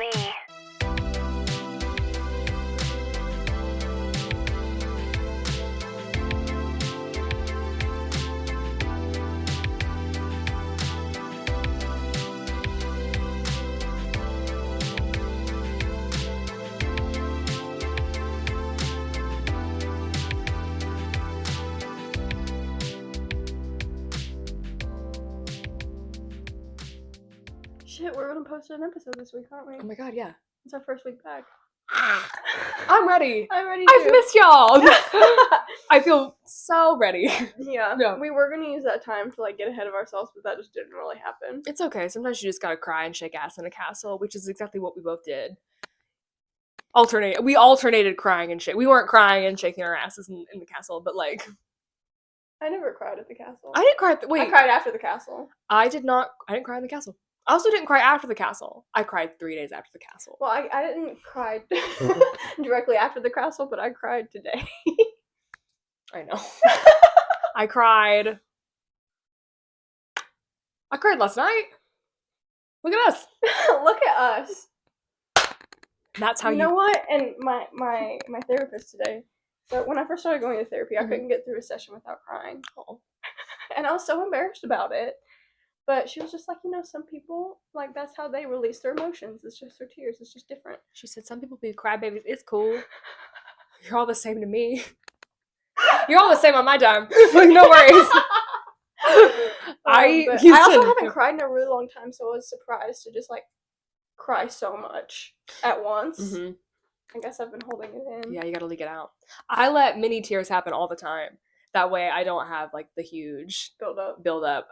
me. Shit, we're gonna post an episode this week, aren't we? Oh my god, yeah. It's our first week back. I'm ready. I'm ready I've too. missed y'all. I feel so ready. Yeah. No. We were gonna use that time to get ahead of ourselves, but that just didn't really happen. It's okay. Sometimes you just gotta cry and shake ass in a castle, which is exactly what we both did. We alternated crying and shit. We weren't crying and shaking our asses in the castle, but I never cried at the castle. I didn't cry. I cried after the castle. I didn't cry in the castle. I also didn't cry after the castle. I cried 3 days after the castle. Well, I didn't cry directly after the castle, but I cried today. I know. I cried last night. Look at us. Look at us. That's how you know what? And my therapist today. So when I first started going to therapy, I couldn't get through a session without crying. Oh. And I was so embarrassed about it. But she was just like, some people, that's how they release their emotions. It's just their tears. It's just different. She said, some people be crybabies. It's cool. You're all the same to me. You're all the same on my dime. No worries. I also haven't cried in a really long time, so I was surprised to just, cry so much at once. Mm-hmm. I guess I've been holding it in. Yeah, you gotta leak it out. I let mini tears happen all the time. That way I don't have, the huge build up.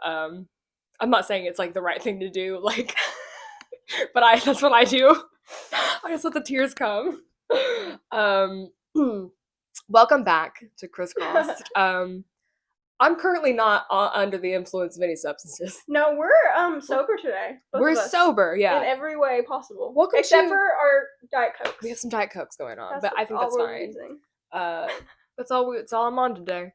I'm not saying it's, the right thing to do, but that's what I do. I just let the tears come. Welcome back to Crisscrossed. I'm currently not under the influence of any substances. No, we're sober today. We're sober, yeah. In every way possible. Welcome Except for our Diet Cokes. We have some Diet Cokes going on, but I think that's fine. That's all I'm on today.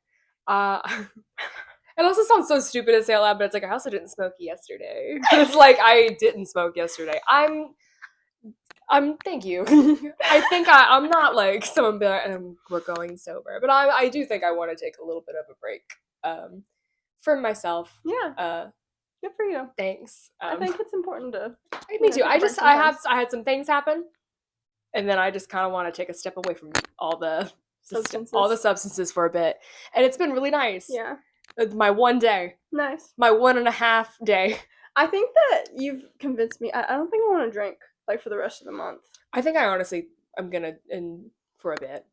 It also sounds so stupid to say out loud, but it's I also didn't smoke yesterday. It's I didn't smoke yesterday. Thank you. I think I'm not someone we're going sober, but I do think I want to take a little bit of a break, for myself. Yeah. Good for you. Thanks. I think it's important to. Me too. I had some things happen, and then I just kind of want to take a step away from all the substances for a bit, and it's been really nice. Yeah. My 1 day. Nice. My 1.5 day. I think that you've convinced me. I don't think I want to drink for the rest of the month. I think I honestly I'm gonna in for a bit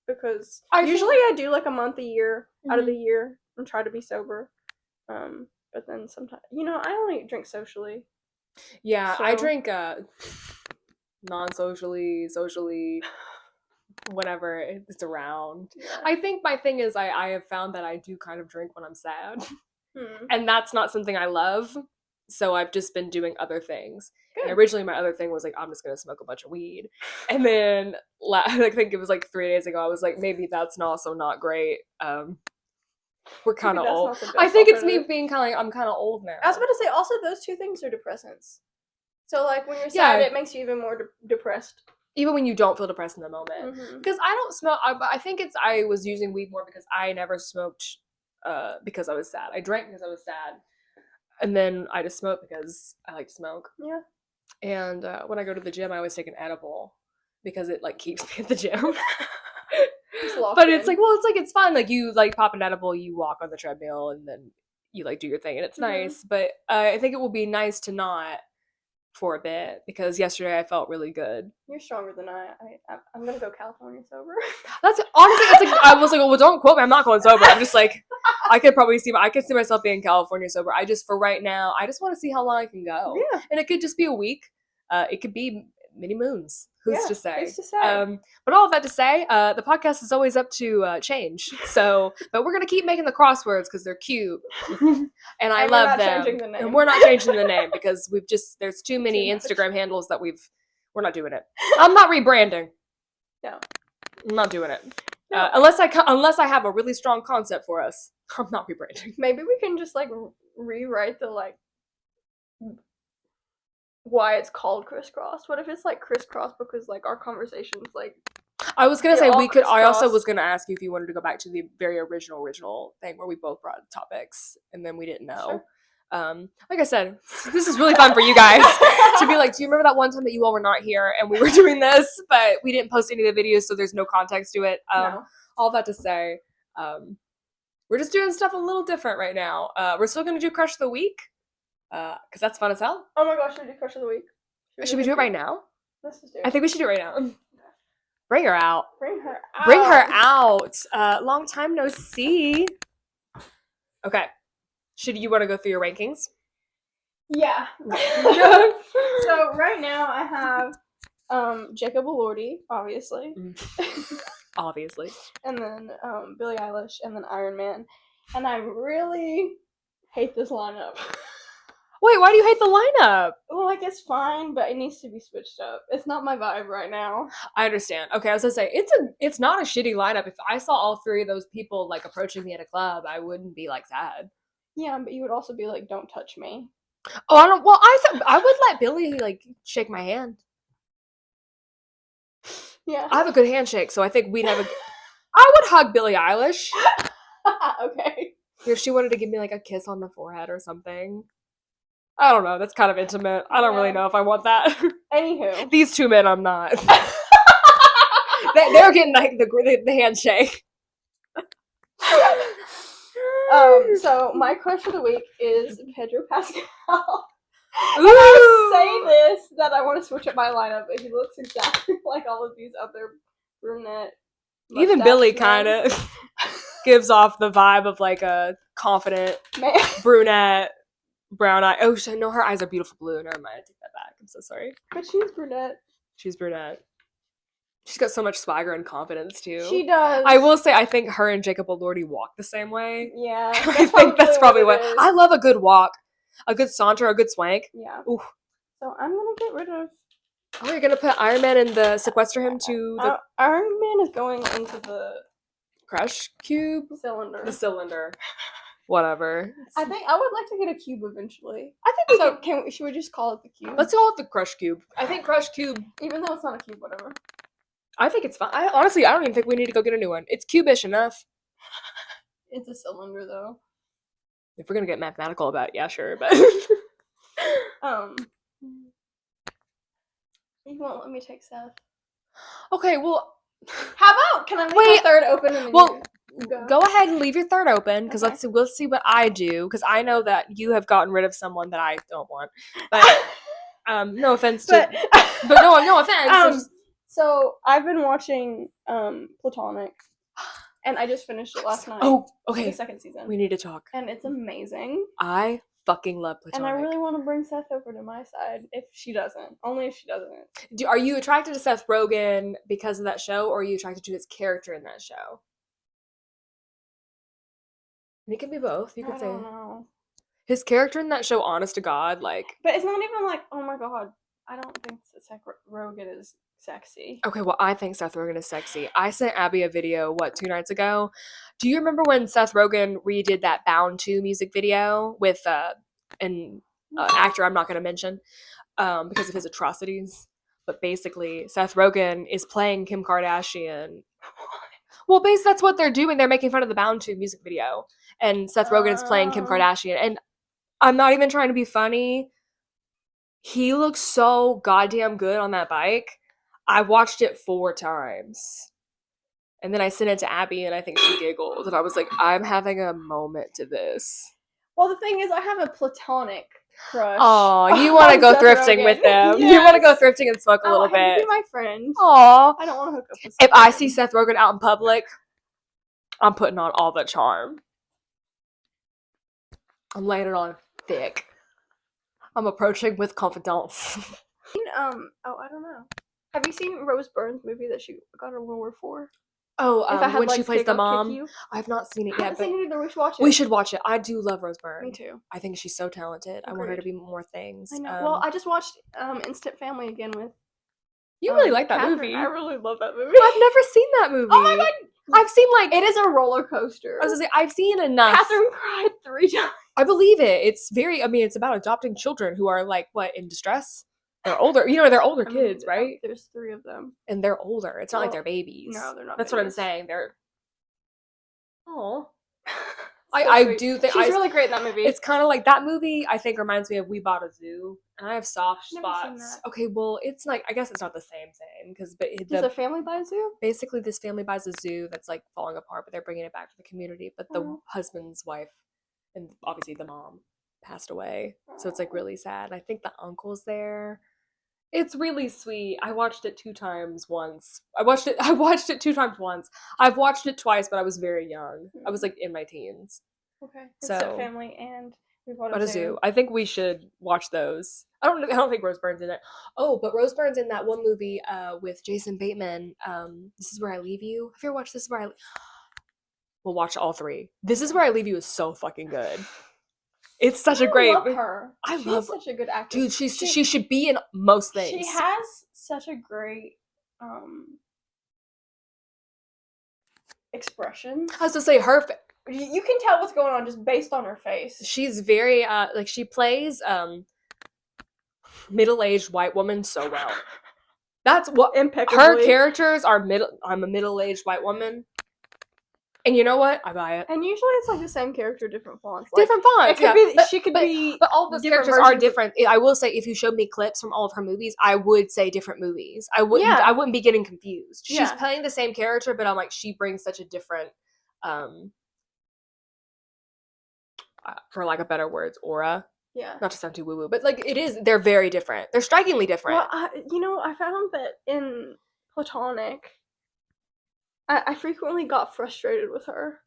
because usually I do a month a year out of the year and try to be sober. But then sometimes I only drink socially. Yeah, so. I drink non-socially, socially. Whenever it's around. Yeah. I think my thing is I have found that I do kind of drink when I'm sad. And that's not something I love. So I've just been doing other things. Good. And originally my other thing was I'm just going to smoke a bunch of weed. And then I think it was 3 days ago I was maybe that's also not great. We're kind of old. I think it's me being kind of I'm kind of old now. I was about to say also those two things are depressants. So when you're sad it makes you even more depressed. Even when you don't feel depressed in the moment. Because I don't smoke. I think I was using weed more because I never smoked because I was sad. I drank because I was sad. And then I just smoked because I like to smoke. Yeah. And when I go to the gym, I always take an edible because it keeps me at the gym. But it's it's fun. You pop an edible, you walk on the treadmill, and then you do your thing. And it's nice. But I think it will be nice to not for a bit because yesterday I felt really good. You're stronger than I'm gonna go California sober. That's honestly I was well don't quote me, I'm not going sober. I'm just I could see myself being California sober. I just for right now I just want to see how long I can go. Yeah. And it could just be a week. It could be many moons. Who's to say? But all of that to say, the podcast is always up to change. So, but we're gonna keep making the crosswords because they're cute, and I love them. And we're not changing the name because there's too many Instagram handles that we're not doing it. I'm not rebranding. No, I'm not doing it. No. Unless I have a really strong concept for us, I'm not rebranding. Maybe we can just rewrite the why it's called crisscross. What if it's like crisscross because like our conversations like I was gonna they're say all we could. I also crisscross. was gonna ask you if you wanted to go back to the very original thing where we both brought topics and then we didn't know. Sure. Like I said, this is really fun for you guys to be like, do you remember that one time that you all were not here and we were doing this, but we didn't post any of the videos, so there's no context to it. No. All that to say, we're just doing stuff a little different right now. We're still gonna do Crush of the Week, because that's fun as hell. Oh my gosh, should we do Crush of the Week? Should we do it right now? Let's just do it. I think we should do it right now. Bring her out. Bring her out. Bring her out. Long time no see. Okay. Should you want to go through your rankings? Yeah. So right now I have Jacob Elordi, obviously. Obviously. And then Billie Eilish, and then Iron Man. And I really hate this lineup. Wait, why do you hate the lineup? Well, like, it's fine, but it needs to be switched up. It's not my vibe right now. I understand. Okay, I was gonna say it's not a shitty lineup. If I saw all three of those people like approaching me at a club, I wouldn't be like sad. Yeah, but you would also be like, "Don't touch me." Oh, I don't. Well, I would let Billy like shake my hand. Yeah, I have a good handshake, so I think we'd have a. I would hug Billie Eilish. Okay. If she wanted to give me like a kiss on the forehead or something. I don't know. That's kind of intimate. I don't really know if I want that. Anywho, these two men, I'm not. They're getting like the handshake. So my crush of the week is Pedro Pascal. Ooh. And I say this that I want to switch up my lineup, but he looks exactly like all of these other brunette. Even Billy kind of gives off the vibe of like a confident brunette. Brown eye. Oh, no, her eyes are beautiful blue. Never mind. I take that back. I'm so sorry. But she's brunette. She's brunette. She's got so much swagger and confidence too. She does. I will say, I think her and Jacob Elordi walk the same way. Yeah. I think that's probably what. I love a good walk, a good saunter, a good swank. Yeah. Ooh. So I'm gonna get rid of. Oh, you're gonna put Iron Man and sequester him to the. Iron Man is going into the crush cube cylinder. The cylinder. Whatever. I think I would like to get a cube eventually. I think so. Should we just call it the cube? Let's call it the crush cube. I think crush cube. Even though it's not a cube, whatever. I think it's fine. Honestly, I don't even think we need to go get a new one. It's cubish enough. It's a cylinder, though. If we're gonna get mathematical about it, yeah, sure, but you won't let me take Seth. Okay, well, how about can I leave my third open? And well, go ahead and leave your third open because okay. let's see what I do because I know that you have gotten rid of someone that I don't want. But no offense to, but no offense. So I've been watching Platonic, and I just finished it last night. Oh, okay. The second season. We need to talk. And it's amazing. I fucking love Platonic. And I really want to bring Seth over to my side if she doesn't. Only if she doesn't. Are you attracted to Seth Rogen because of that show, or are you attracted to his character in that show? It can be both. You could say. I don't know. His character in that show, honest to God, like. But it's not even like, oh my God, I don't think Seth Rogen is sexy. Okay, well, I think Seth Rogen is sexy. I sent Abby a video, 2 nights ago? Do you remember when Seth Rogen redid that Bound 2 music video with an actor I'm not going to mention because of his atrocities? But basically, Seth Rogen is playing Kim Kardashian. Well, basically, that's what they're doing. They're making fun of the Bound 2 music video. And Seth Rogen is playing Kim Kardashian. And I'm not even trying to be funny. He looks so goddamn good on that bike. I watched it 4 times. And then I sent it to Abby, and I think she giggled. And I was like, I'm having a moment to this. Well, the thing is, I have a platonic crush. Oh, you want to go thrifting with them. Yes. You want to go thrifting and smoke a little bit. Be my friend. Aw. I don't want to hook up with If I see Seth Rogen out in public, I'm putting on all the charm. I'm laying it on thick. I'm approaching with confidence. I don't know. Have you seen Rose Byrne's movie that she got an award for? Oh, when she plays the mom. I've not seen it yet. I haven't seen it either. We should watch it. We should watch it. I do love Rose Byrne. Me too. I think she's so talented. Agreed. I want her to be more things. I know. Well, I just watched Instant Family again with. You really like that Catherine. movie. I really love that movie. I've never seen that movie. Oh my God. I've seen it is a roller coaster. I was gonna say I've seen enough. Catherine cried 3 times. I believe it. It's it's about adopting children who are in distress. They're older. You know, they're older kids, right? There's 3 of them. And they're older. It's not like they're babies. No, they're not. That's babies. what I'm saying. They're. Oh. So I do think she's really great in that movie. It's kind of like that movie. I think reminds me of We Bought a Zoo, and I have soft spots. Okay, well, it's like I guess it's not the same because does a family buy a zoo? Basically, this family buys a zoo that's like falling apart, but they're bringing it back to the community. But the husband's wife, and obviously the mom, passed away, so it's like really sad. And I think the uncle's there. It's really sweet. I watched it 2 times once. I watched it 2 times once. I've watched it twice, but I was very young. I was like in my teens. Okay. So family and We Bought a Zoo. I think we should watch those. I don't think Rose Byrne's in it. Oh, but Rose Byrne's in that one movie with Jason Bateman. This Is Where I Leave You. Have you ever watched This Is Where I We'll watch all 3. This Is Where I Leave You is so fucking good. It's such a great. I love her. She's such a good actress. Dude, she should be in most things. She has such a great expression. I was to say her. You can tell what's going on just based on her face. She's very like she plays middle-aged white woman so well. That's what impeccably. Her characters are I'm a middle-aged white woman. And you know what? I buy it. And usually it's like the same character, different fonts. Like, different fonts. It could be. She could be. But all those characters are different. I will say, if you showed me clips from all of her movies, I would say different movies. I wouldn't. Yeah. I wouldn't be getting confused. She's playing the same character, but I'm like, she brings such a different, for lack of better words, aura. Yeah. Not to sound too woo-woo, but like it is. They're very different. They're strikingly different. Well, I found that in Platonic, I frequently got frustrated with her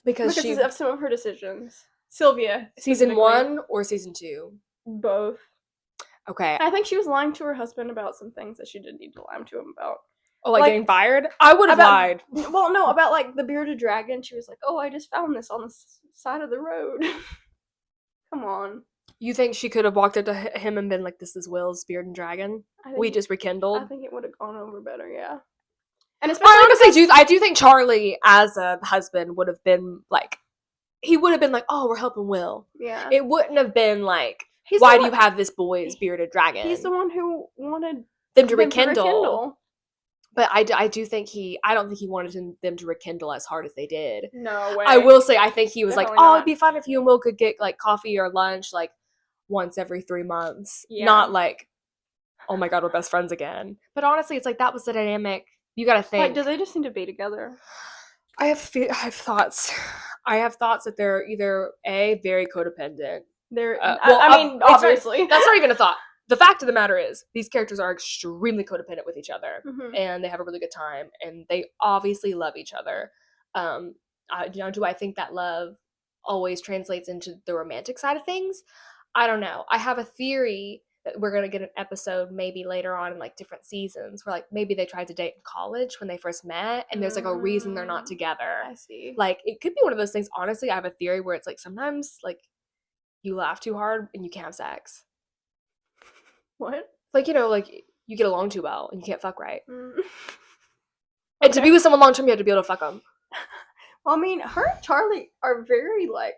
because of some of her decisions. Sylvia. Season 1 or season 2? Both. Okay. I think she was lying to her husband about some things that she didn't need to lie to him about. Oh, like getting fired? I would have lied. Well, no, about like the bearded dragon. She was like, "Oh, I just found this on the side of the road." Come on. You think she could have walked up to him and been like, "This is Will's bearded dragon. We just rekindled." I think it would have gone over better. Yeah. And I do think Charlie, as a husband, would have been like, he would have been like, "Oh, we're helping Will." Yeah. It wouldn't have been like, "Why do you have this boy's bearded dragon?" He's the one who wanted them to rekindle. But I do think I don't think he wanted them to rekindle as hard as they did. No way. I will say, I think he was like, "Oh, it'd be fun if you and Will could get like coffee or lunch like once every 3 months." Yeah. Not like, "Oh my God, we're best friends again." But honestly, it's like that was the dynamic. You gotta think. Like, do they just need to be together? I have thoughts. I have thoughts that they're either very codependent. Obviously. That's not even a thought. The fact of the matter is, these characters are extremely codependent with each other, and they have a really good time, and they obviously love each other. Do I think that love always translates into the romantic side of things? I don't know. I have a theory that we're going to get an episode maybe later on in like different seasons where like maybe they tried to date in college when they first met, and there's like a reason they're not together. I see. Like, it could be one of those things. Honestly, I have a theory where it's like sometimes like you laugh too hard and you can't have sex. What? Like, like you get along too well and you can't fuck right. And to be with someone long term, you have to be able to fuck them. Well, I mean, her and Charlie are very like.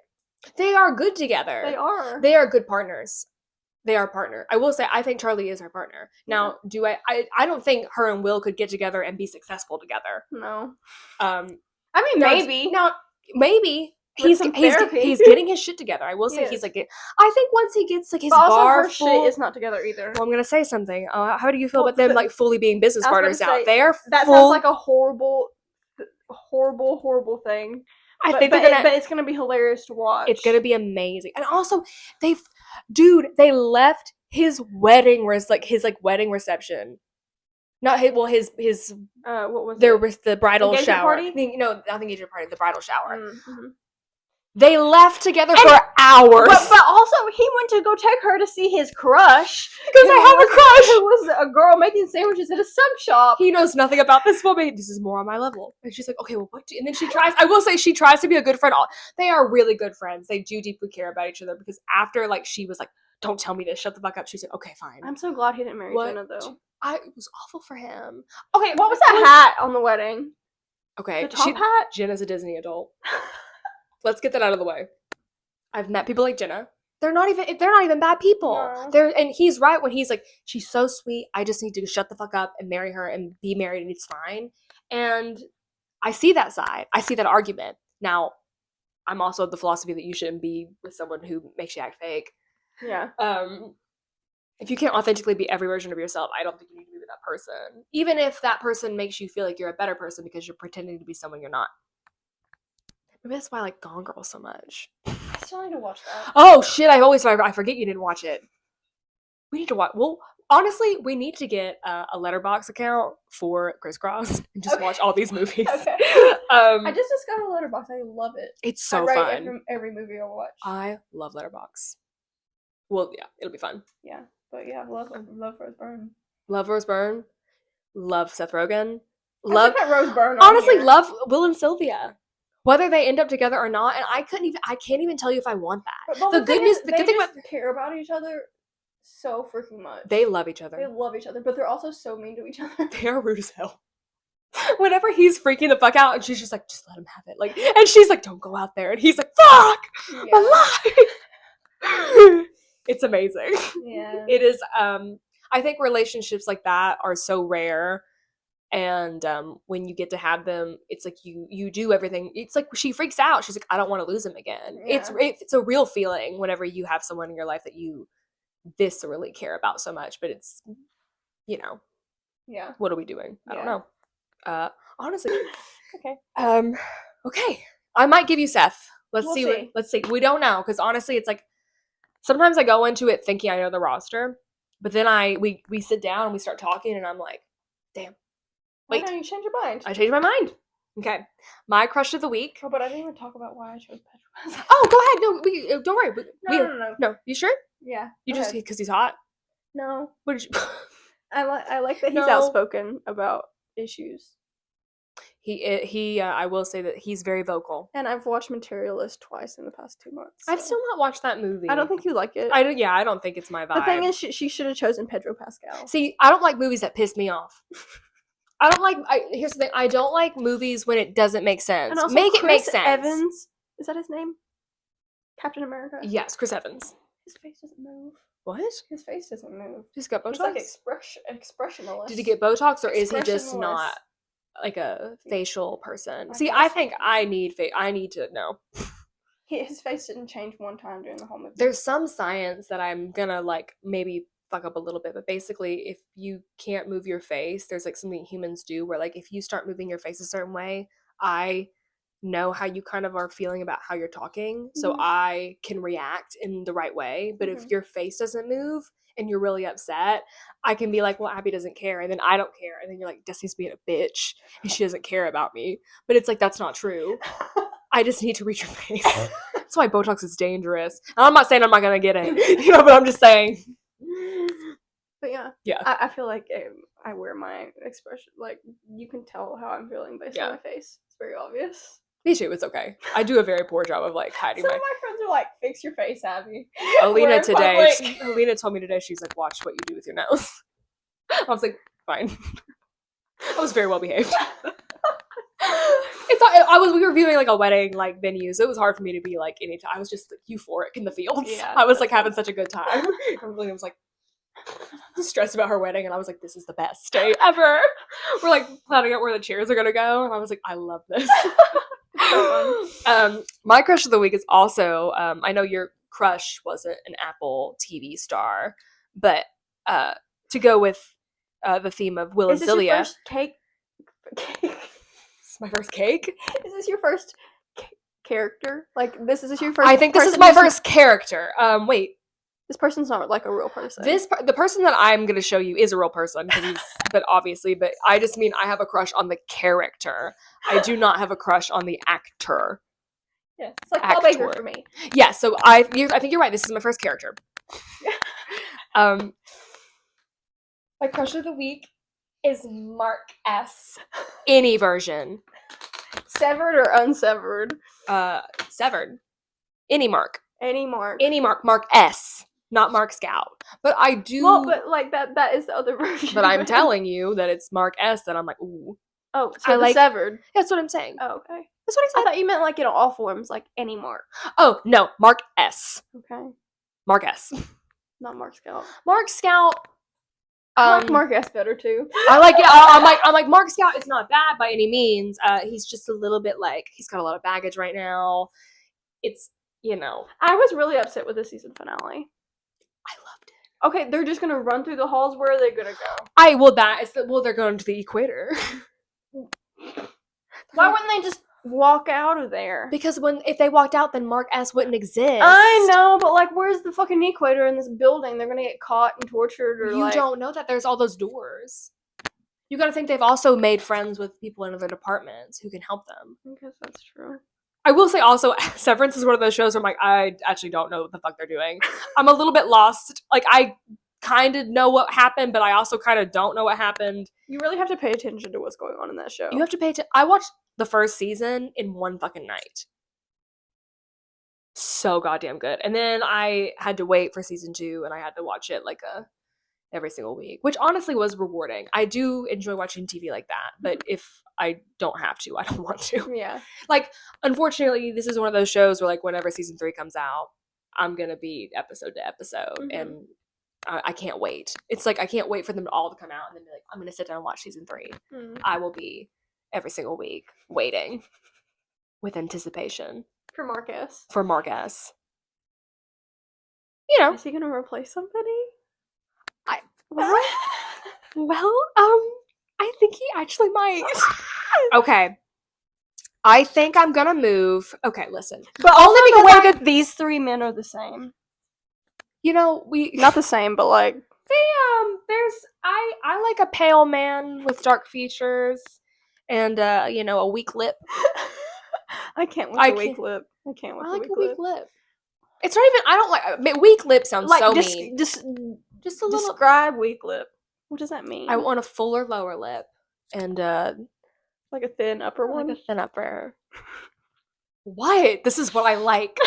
They are good together. They are. They are good partners. They are a partner. I will say, I think Charlie is her partner. Now, I don't think her and Will could get together and be successful together. No. I mean, maybe. Now, maybe. He's getting his shit together. I will say he's like, I think once he gets like his bar full, shit is not together either. Well, I'm gonna say something. How do you feel about them like fully being business partners now? That sounds like a horrible thing. But it's gonna be hilarious to watch. It's gonna be amazing. And also, they left his wedding wedding reception. Not his. Well, his. What was there was the bridal engagement shower. Party? Not the engagement party. The bridal shower. Mm-hmm. They left together for hours. But also, he went to go take her to see his crush. Because I have a crush. Who was a girl making sandwiches at a sub shop. He knows nothing about this woman. This is more on my level. And she's like, okay, well, what? And then she tries. I will say, she tries to be a good friend. They are really good friends. They do deeply care about each other. Because after, like, she was like, don't tell me this. Shut the fuck up. She's like, okay, fine. I'm so glad he didn't marry Jenna, though. It was awful for him. Okay, what was that hat on the wedding? Okay, the top hat. Jenna's a Disney adult. Let's get that out of the way. I've met people like Jenna. they're not even bad people. No. And he's right when he's like, she's so sweet. I just need to shut the fuck up and marry her and be married and it's fine. And I see that side. I see that argument. Now, I'm also of the philosophy that you shouldn't be with someone who makes you act fake. Yeah. If you can't authentically be every version of yourself, I don't think you need to be with that person. Even if that person makes you feel like you're a better person because you're pretending to be someone you're not. Maybe that's why I like Gone Girl so much. I still need to watch that. Oh shit! I forget you didn't watch it. We need to watch. Well, honestly, we need to get a Letterboxd account for Crisscross and just watch all these movies. Okay. I just discovered Letterboxd. I love it. It's so fun. I write every movie I watch. I love Letterboxd. Well, yeah, it'll be fun. Yeah, but yeah, love Rose Byrne. Love Rose Byrne. Love Seth Rogen. Love Rose Byrne. Honestly, love Will and Sylvia. Whether they end up together or not, and I can't even tell you if I want that. But the good thing about care about each other so freaking much. They love each other. They love each other, but they're also so mean to each other. They are rude as hell. Whenever he's freaking the fuck out, and she's just like, just let him have it. Like, and she's like, don't go out there, and he's like, fuck, my life. It's amazing. Yeah. It is. I think relationships like that are so rare. And when you get to have them, it's like you do everything. It's like she freaks out. She's like, I don't want to lose him again. Yeah. It's a real feeling whenever you have someone in your life that you viscerally care about so much. But it's, yeah. What are we doing? I don't know. Honestly. Okay. Okay. I might give you Seth. Let's we'll see. Let's see. We don't know because honestly, it's like sometimes I go into it thinking I know the roster, but then we sit down and we start talking, and I'm like, damn. Wait. Why don't you change your mind? I changed my mind. Okay. My crush of the week. Oh, but I didn't even talk about why I chose Pedro. Oh, go ahead. No, don't worry. No. You sure? Yeah. You just because he's hot? No. What did you? I like that he's outspoken about issues. I will say that he's very vocal. And I've watched Materialist twice in the past 2 months. So. I've still not watched that movie. I don't think you like it. I don't think it's my vibe. The thing is, she should have chosen Pedro Pascal. See, I don't like movies that piss me off. I don't like. Here's the thing. I don't like movies when it doesn't make sense. And also it make sense. Evans, is that his name? Captain America. Yes, Chris Evans. His face doesn't move. What? His face doesn't move. He's got Botox. He's like expressionless. Did he get Botox, or is he just not like a facial person? See, I think I need to know. His face didn't change one time during the whole movie. There's some science that I'm gonna like maybe fuck up a little bit, but basically if you can't move your face, there's like something humans do where like if you start moving your face a certain way, I know how you kind of are feeling about how you're talking, so I can react in the right way. But if your face doesn't move and you're really upset, I can be like, well, Abby doesn't care, and then I don't care, and then you're like, Destiny's being a bitch and she doesn't care about me. But it's like, that's not true. I just need to reach your face. That's why Botox is dangerous. And I'm not saying I'm not gonna get it, but I'm just saying. But yeah. I feel like I wear my expression, like you can tell how I'm feeling based on my face. It's very obvious. Me too. It's okay. I do a very poor job of like hiding. Some of my friends are like, "Fix your face, Abby." Alina told me today. She's like, "Watch what you do with your nose." I was like, "Fine." I was very well behaved. We were viewing like a wedding like venue, so it was hard for me to be like anytime. I was just like, euphoric in the fields. Yeah, I was like having such a good time. Everybody was like stressed about her wedding, and I was like, this is the best day ever. We're like planning out where the chairs are gonna go, and I was like, I love this. My crush of the week is also I know your crush wasn't an Apple TV star, but to go with the theme of Will and Celia. Is this your first cake? My first cake? Is this your first character? Like, this is your first. I think this is my first character. Wait, this person's not like a real person. The person that I'm gonna show you is a real person, but I just mean I have a crush on the character. I do not have a crush on the actor. Yeah, it's like Paul Baker for me. Yeah, so I think you're right. This is my first character. My crush of the week is Mark S. Any version. Severed or unsevered? Severed. Any Mark. Any Mark. Mark S. Not Mark Scout. But I do... Well, but like that is the other version. But I'm telling you that it's Mark S. and I'm like, ooh. Oh, so I severed. That's what I'm saying. Oh, okay. That's what I said. I thought you meant like in all forms, like any Mark. Oh, no. Mark S. Okay. Mark S. Not Mark Scout. Mark Scout. I like Mark S better too. I'm like Mark Scout is not bad by any means. He's just a little bit like he's got a lot of baggage right now. It's I was really upset with the season finale. I loved it. Okay, they're just gonna run through the halls. Where are they gonna go? They're going to the equator. Why wouldn't they just walk out of there? Because if they walked out, then Mark S wouldn't exist. I know, but like, where's the fucking equator in this building? They're gonna get caught and tortured, or you don't know that there's all those doors. You gotta think they've also made friends with people in other departments who can help them. I guess that's true. I will say also, Severance is one of those shows where I'm like, I actually don't know what the fuck they're doing. I'm a little bit lost. Like, I kind of know what happened, but I also kind of don't know what happened. You really have to pay attention to what's going on in that show. You have to pay attention. I watched the first season in one fucking night. So goddamn good. And then I had to wait for season 2, and I had to watch it like every single week, which honestly was rewarding. I do enjoy watching TV like that, but if I don't have to, I don't want to. Yeah. Like, unfortunately, this is one of those shows where, like, whenever season 3 comes out, I'm gonna be episode to episode, and I can't wait. It's like I can't wait for them all to come out and then be like, I'm gonna sit down and watch season 3. I will be every single week waiting with anticipation for Mark S. Is he gonna replace somebody? I think he actually might. Okay. I think I'm gonna move. Okay, listen. But only because the way that these 3 men are the same. We not the same, but like I like a pale man with dark features and a weak lip. I can't with a weak lip. I can't with I like a weak lip. It's not even. I don't like weak lip. Sounds like so mean. Just a little. Describe weak lip. What does that mean? I want a fuller lower lip and like a thin upper one. Like a thin upper. What? This is what I like.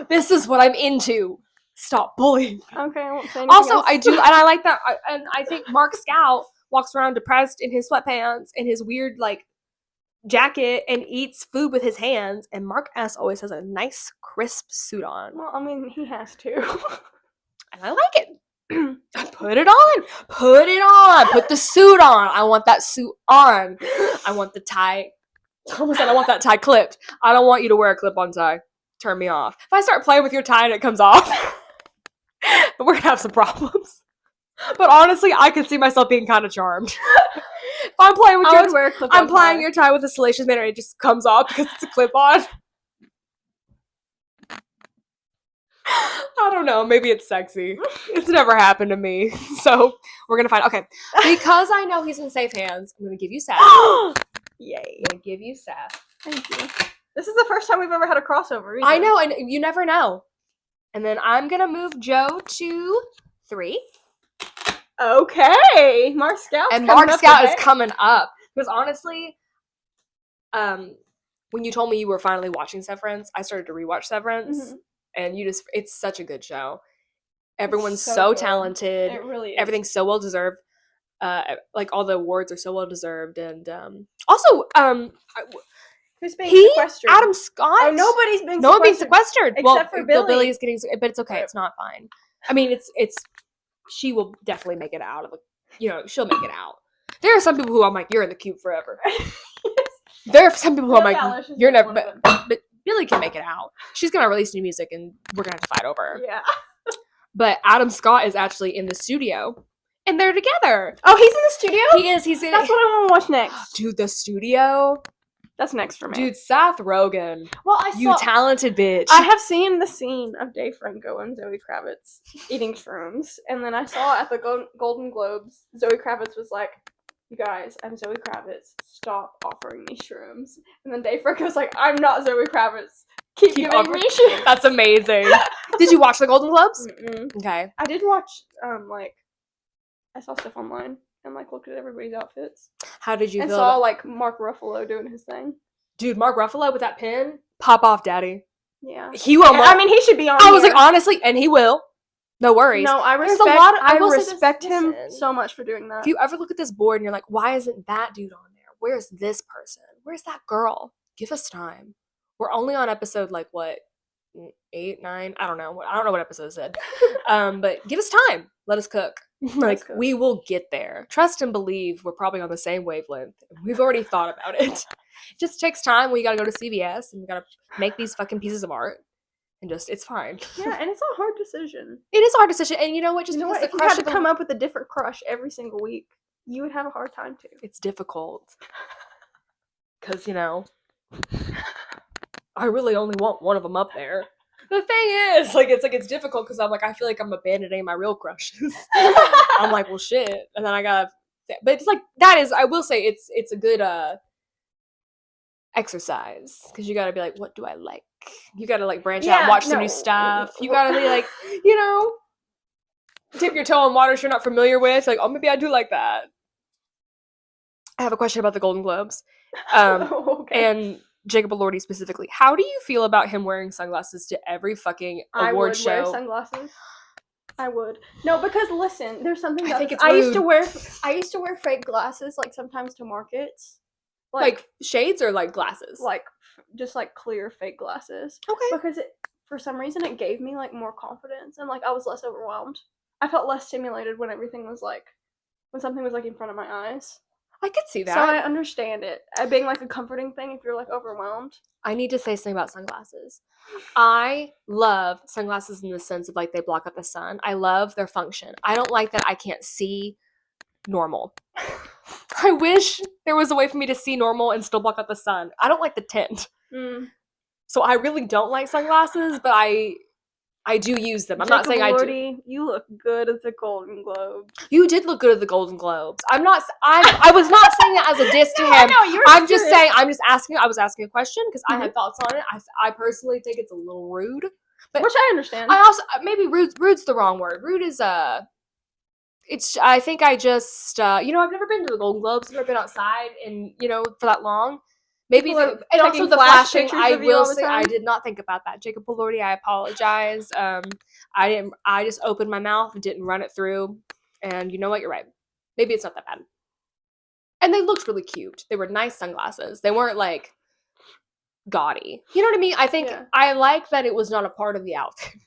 This is what I'm into. Stop bullying. Okay, I won't say anything Also, else. I do, and I like that. And I think Mark Scout walks around depressed in his sweatpants and his weird like jacket and eats food with his hands. And Mark S always has a nice crisp suit on. Well, I mean, he has to, and I like it. Put it on. Put the suit on. I want that suit on. I want the tie. I almost said I want that tie clipped. I don't want you to wear a clip-on tie. Turn me off. If I start playing with your tie and it comes off, we're gonna have some problems. But honestly, I could see myself being kind of charmed. If I'm playing with I'm playing your tie with a salacious manner and it just comes off because it's a clip-on. I don't know. Maybe it's sexy. It's never happened to me. So we're going to find out. Okay. Because I know he's in safe hands, I'm going to give you Seth. Yay. I'm going to give you Seth. Thank you. This is the first time we've ever had a crossover. Either. I know. And you never know. And then I'm going to move Joe to 3. Okay. Mark Scout. And Mark Scout is coming up. Because honestly, when you told me you were finally watching Severance, I started to rewatch Severance. Mm-hmm. And it's such a good show. Everyone's so talented. It really is. Everything's so well deserved. Like all the awards are so well deserved. And also, who's being sequestered? Adam Scott. Oh, nobody's being sequestered. No one being sequestered. Except for Billy. Billy is getting, but it's okay. Right. It's not fine. I mean, she will definitely make it out of she'll make it out. There are some people who I'm like, you're in the cube forever. Yes. There are some people who I'm like, you're never, but Billy can make it out. She's gonna release new music and we're gonna have to fight over. Yeah. But Adam Scott is actually in the studio and they're together. Oh, he's in the studio? He is. He's in. That's what I want to watch next. Dude, the studio. That's next for me. Dude, Seth Rogen. Well, you talented bitch. I have seen the scene of Dave Franco and Zoe Kravitz eating shrooms, and then I saw at the Golden Globes, Zoe Kravitz was like, "You guys, I'm Zoe Kravitz. Stop offering me shrooms." And then Dave Franco's like, "I'm not Zoe Kravitz. Keep giving me shrooms." That's amazing. Did you watch the Golden Globes? Mm-mm. Okay. I did watch, I saw stuff online and, looked at everybody's outfits. How did you feel? And saw, Mark Ruffalo doing his thing. Dude, Mark Ruffalo with that pin? Pop off, daddy. Yeah. He will. He should be on I was like, honestly, and he will. No worries. No, I respect him so much for doing that. If you ever look at this board and you're like, why isn't that dude on there? Where's this person? Where's that girl? Give us time. We're only on episode, 8, 9. I don't know what episode said. But give us time. Let us cook. We will get there. Trust and believe we're probably on the same wavelength. We've already thought about it. It just takes time. We gotta go to CVS and we gotta make these fucking pieces of art. And just, it's fine. Yeah, and it's a hard decision. It is a hard decision. And you know what? Just because if you had to come up with a different crush every single week, you would have a hard time too. It's difficult. Because, I really only want one of them up there. The thing is, it's difficult because I'm I feel like I'm abandoning my real crushes. I'm like, well, shit. And then I gotta, but it's that is, I will say, it's a good exercise because you gotta be like, what do I like? You gotta branch out and watch some new stuff. You gotta be dip your toe in waters you're not familiar with. Oh, maybe I do like that. I have a question about the Golden Globes. Okay. And Jacob Elordi specifically. How do you feel about him wearing sunglasses to every fucking award show? I would wear sunglasses. I would. No, because listen, there's something that I think it's rude. I used to wear fake glasses sometimes to markets. Shades or glasses? Just clear fake glasses. Okay. Because for some reason it gave me more confidence and I was less overwhelmed. I felt less stimulated when everything was when something was in front of my eyes. I could see that. So I understand it being a comforting thing if you're overwhelmed. I need to say something about sunglasses. I love sunglasses in the sense of they block out the sun. I love their function. I don't like that I can't see normal. I wish there was a way for me to see normal and still block out the sun. I don't like the tint. So I really don't like sunglasses, but I do use them. I'm not saying I do. You look good at the Golden Globes. You did look good at the Golden Globes. I was not saying that as a diss to him. I was asking a question because I had thoughts on it. I personally think it's a little rude. But which I understand. I also, maybe rude's the wrong word. Rude is, I think I just, I've never been to the Golden Globes. I've never been outside and, for that long. Maybe and also the flashing. I will say I did not think about that. Jacob Elordi, I apologize. I just opened my mouth and didn't run it through. And you know what? You're right. Maybe it's not that bad. And they looked really cute. They were nice sunglasses. They weren't gaudy. You know what I mean? I think I like that it was not a part of the outfit.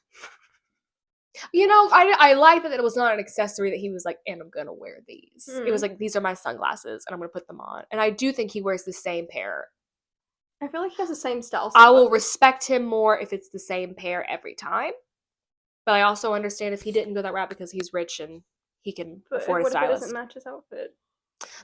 I like that it was not an accessory that he was and I'm gonna wear these. It was these are my sunglasses and I'm gonna put them on. And I do think he wears the same pair. I feel like he has the same style. I will respect him more if it's the same pair every time. But I also understand if he didn't go that route because he's rich and he can afford a stylist. What if it doesn't match his outfit?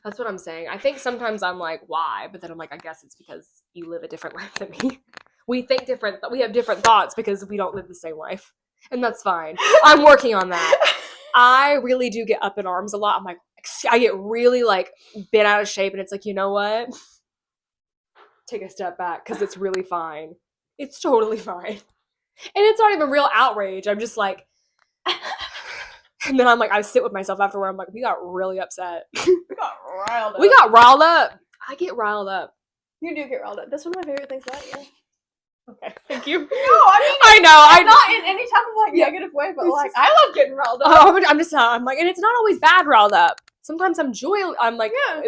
That's what I'm saying. I think sometimes I'm why? But then I'm I guess it's because you live a different life than me. We think different. We have different thoughts because we don't live the same life. And that's fine. I'm working on that. I really do get up in arms a lot. I get really bent out of shape and it's you know what? Take a step back because it's really fine. It's totally fine. And it's not even real outrage. I'm just and then I'm I sit with myself afterward. I'm we got really upset. We got riled up. We got riled up. I get riled up. You do get riled up. That's one of my favorite things about you. Okay, thank you. No, I know. Not in any type of negative way, but I love getting riled up. Oh, I'm just, and it's not always bad riled up. Sometimes I'm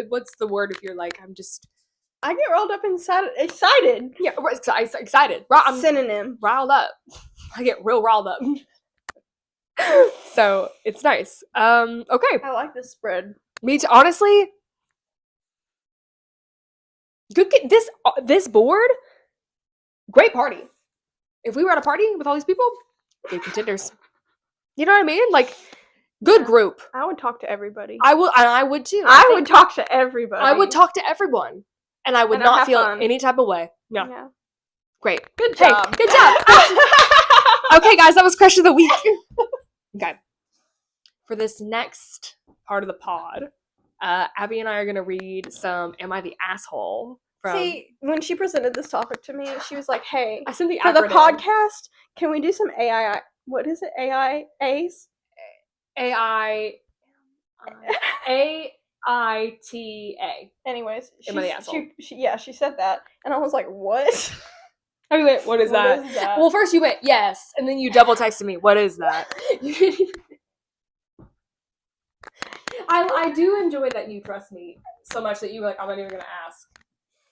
what's the word if you're I get riled up excited. Yeah, excited. Synonym. Riled up. I get real riled up. So it's nice. Okay. I like this spread. Me too. Honestly, good. This board. Great party. If we were at a party with all these people, good contenders. You know what I mean? Good group. I would talk to everybody. I would too. I would talk to everybody. I would talk to everyone. And I would not feel any type of way. No. Yeah. Great. Good job. Hey, good job. Okay, guys, that was Crush of the Week. Okay. For this next part of the pod, Abby and I are going to read some Am I the Asshole? See, when she presented this topic to me, she was like, hey, I sent the for the podcast, can we do some AI, what is it, AIAs? AITA. Anyways, Am I the asshole? She said that, and I was like, what? I went, what is that? Well, first you went, yes, and then you double texted me, what is that? I do enjoy that you trust me so much that you were I'm not even going to ask.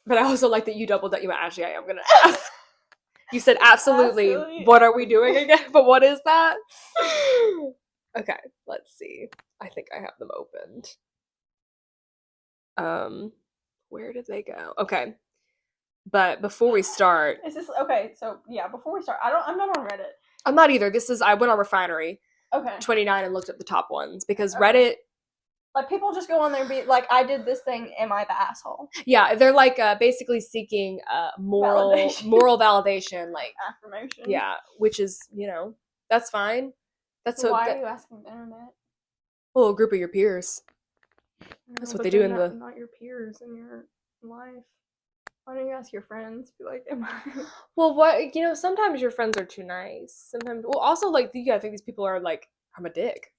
But I also like that you doubled that you went, actually, I am going to ask. You said absolutely. What are we doing again? But what is that? Okay, let's see. I think I have them opened. Where did they go? Okay. But before we start, is this okay? So yeah, before we start, I'm not on Reddit. I'm not either. I went on Refinery. Okay. 29 and looked up the top ones because Reddit. Like people just go on there and be like, I did this thing. Am I the asshole? Yeah, they're like basically seeking moral validation, like affirmation. Yeah, which is that's fine. That's so why are you asking the internet? Well, a group of your peers. That's what they do in the. Not your peers in your life. Why don't you ask your friends? Be like, am I? Well, what sometimes your friends are too nice. Sometimes, well, also like I think these people are like, I'm a dick.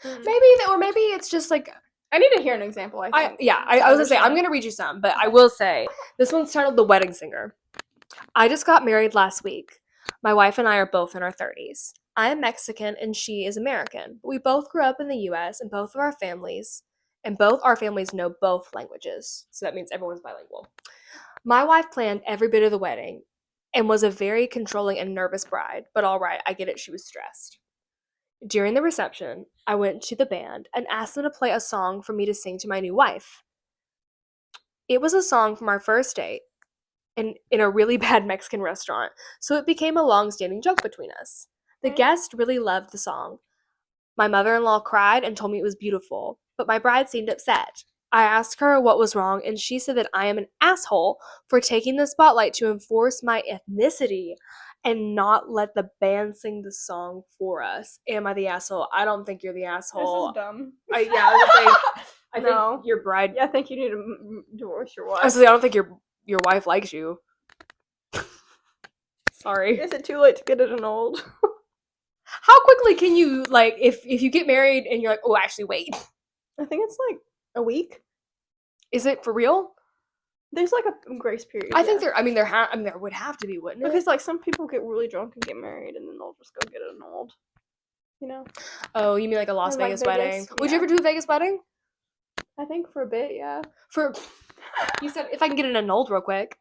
Maybe it's just like I need to hear an example. I think. I was gonna say I'm gonna read you some, but I will say this one's titled "The Wedding Singer." I just got married last week. My wife and I are both in our 30s. I am Mexican and she is American. We both grew up in the U.S. and both our families know both languages. So that means everyone's bilingual. My wife planned every bit of the wedding and was a very controlling and nervous bride, but all right, I get it, she was stressed. During the reception, I went to the band and asked them to play a song for me to sing to my new wife. It was a song from our first date in a really bad Mexican restaurant, so it became a long-standing joke between us. The guest really loved the song. My mother-in-law cried and told me it was beautiful, but my bride seemed upset. I asked her what was wrong, and she said that I am an asshole for taking the spotlight to enforce my ethnicity and not let the band sing the song for us. Am I the asshole? I don't think you're the asshole. This is dumb. I would say I think your bride. Yeah, I think you need to divorce your wife. I don't think your wife likes you. Sorry. Is it too late to get it annulled? How quickly can you, like, if you get married and you're like, oh, actually, wait. I think it's like a week. Is it for real? There's like a grace period. I think there would have to be, wouldn't it? Because like some people get really drunk and get married and then they'll just go get it annulled. Oh, you mean like a Las Vegas wedding? Yeah. Would you ever do a Vegas wedding? I think for a bit, yeah. You said if I can get it annulled real quick.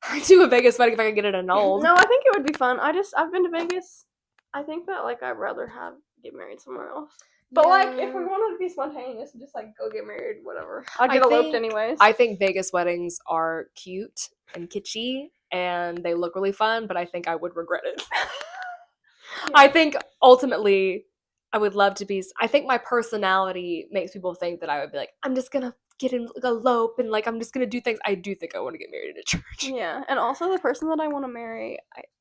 I'd do a Vegas wedding if I can get it annulled. No, I think it would be fun. I've been to Vegas. I think that like I'd rather get married somewhere else. But like if we wanted to be spontaneous and just like go get married, whatever. I'd get eloped anyways. I think Vegas weddings are cute and kitschy and they look really fun, but I think I would regret it. Yeah. I think ultimately I would love to be. I think my personality makes people think that I would be like, I'm just gonna get in, like, elope, and like I'm just gonna do things. I do think I want to get married in a church. Yeah, and also the person that I want to marry,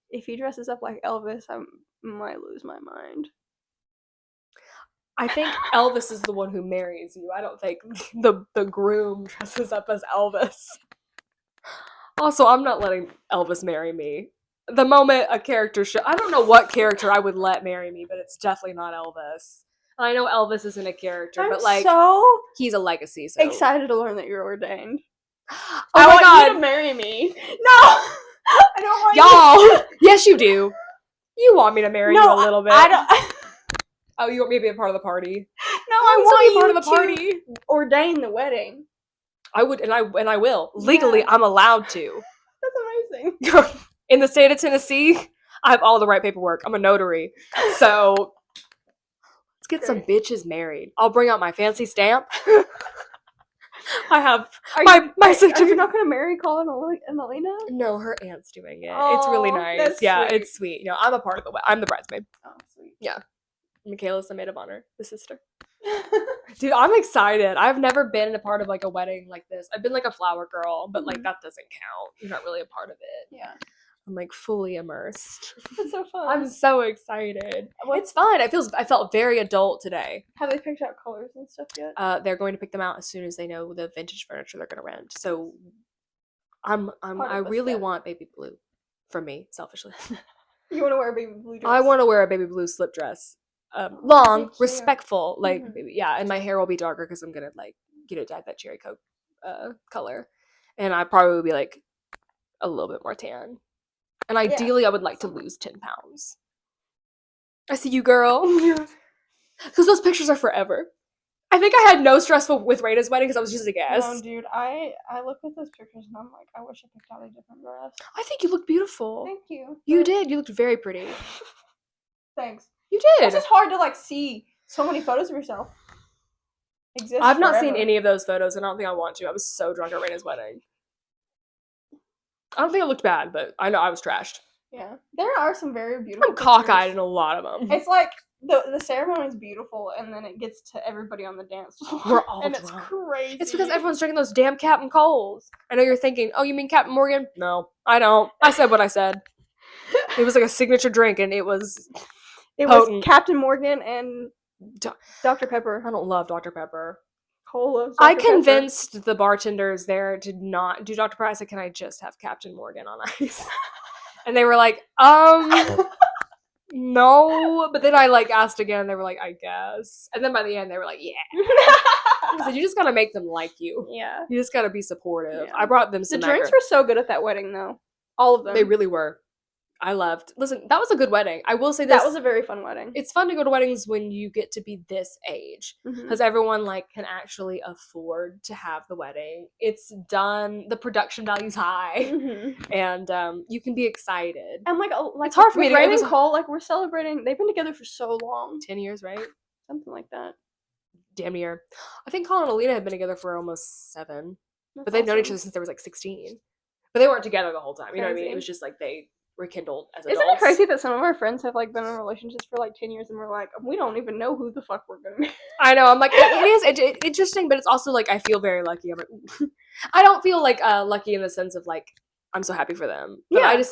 if he dresses up like Elvis, I might lose my mind. I think Elvis is the one who marries you. I don't think the groom dresses up as Elvis. Also, I'm not letting Elvis marry me. The moment a character I don't know what character I would let marry me, but it's definitely not Elvis. And I know Elvis isn't a character, but like he's a legacy. So excited to learn that you're ordained. Oh my God. I want you to marry me. No, I don't want y'all. Yes, you do. You want me to marry you a little bit. I don't. Oh, you want me to be a part of the party? No, I want to be part of the party. Ordain the wedding. I would, and I will. Legally, I'm allowed to. That's amazing. In the state of Tennessee, I have all the right paperwork. I'm a notary. So let's get some bitches married. I'll bring out my fancy stamp. I have my certificate. Are you not going to marry Colin and Alina? No, her aunt's doing it. It's really nice. Yeah, sweet. It's sweet. I'm a part of I'm the bridesmaid. Oh, sweet. Yeah. Michaela's the maid of honor, the sister. Dude, I'm excited. I've never been a part of like a wedding like this. I've been like a flower girl, but like that doesn't count. You're not really a part of it. Yeah. I'm like fully immersed. That's so fun. I'm so excited. It's fun. I felt very adult today. Have they picked out colors and stuff yet? They're going to pick them out as soon as they know the vintage furniture they're going to rent. So I really want baby blue for me, selfishly. You want to wear a baby blue dress? I want to wear a baby blue slip dress. Long, respectful, like and my hair will be darker because I'm gonna like get it dyed that cherry coke color, and I probably would be like a little bit more tan. And ideally, I would like to lose 10 pounds. I see you, girl. Because those pictures are forever. I think I had no stress with Raina's wedding because I was just a guest. No, dude, I look at those pictures and I'm like, I wish I picked out a different dress. I think you looked beautiful. Thank you. You did. You looked very pretty. Thanks. You did. It's just hard to like see so many photos of yourself. I've not seen any of those photos, and I don't think I want to. I was so drunk at Raina's wedding. I don't think it looked bad, but I know I was trashed. Yeah, there are some very beautiful. I'm cockeyed in a lot of them. It's like the ceremony is beautiful, and then it gets to everybody on the dance floor. We're all and drunk. It's crazy. It's because everyone's drinking those damn Captain Coles. I know you're thinking, oh, you mean Captain Morgan? No, I don't. I said what I said. It was like a signature drink, and it was potent. Was Captain Morgan and Dr. Pepper. I don't love Dr. Pepper. Cole loves Dr. Pepper. Convinced the bartenders there to not do Dr. Pepper. I said, can I just have Captain Morgan on ice? And they were like, no. But then I like asked again, and they were like, I guess. And then by the end, they were like, yeah. I said, you just gotta make them like you. Yeah. You just gotta be supportive. Yeah. I brought them some. The drinks were so good at that wedding, though. All of them. They really were. I loved. Listen, that was a good wedding. I will say this. That was a very fun wedding. It's fun to go to weddings when you get to be this age, because everyone like can actually afford to have the wedding. It's done. The production value's high, and you can be excited. And like it's hard for me to Ray and Cole. Like we're celebrating. They've been together for so long. 10 years, right? Something like that. Damn near. I think Colin and Alina had been together for almost 7, but they've known each other since they were like 16. But they weren't together the whole time. You know what I mean? It was just like they rekindled as adults. Isn't it crazy that some of our friends have like been in relationships for like 10 years and we're like, we don't even know who the fuck we're gonna be. I know. I'm like, it is interesting, but it's also like I feel very lucky. I'm like, I don't feel like lucky in the sense of like I'm so happy for them. But yeah.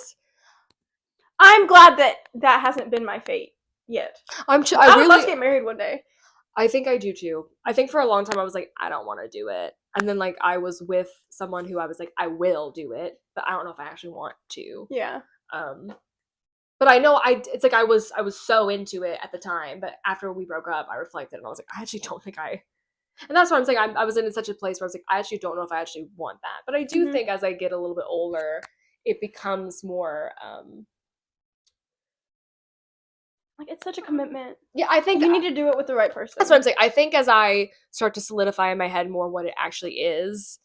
I'm glad that hasn't been my fate yet. I would love to get married one day. I think I do too. I think for a long time I was like, I don't want to do it. And then like I was with someone who I was like, I will do it, but I don't know if I actually want to. Yeah. But I know it's like I was so into it at the time, but after we broke up, I reflected and I was like, I actually don't think and that's why I'm saying I was in such a place where I was like, I actually don't know if I actually want that. But I do think as I get a little bit older, it becomes more, like it's such a commitment. Yeah, I think you need to do it with the right person. That's what I'm saying. I think as I start to solidify in my head more what it actually is,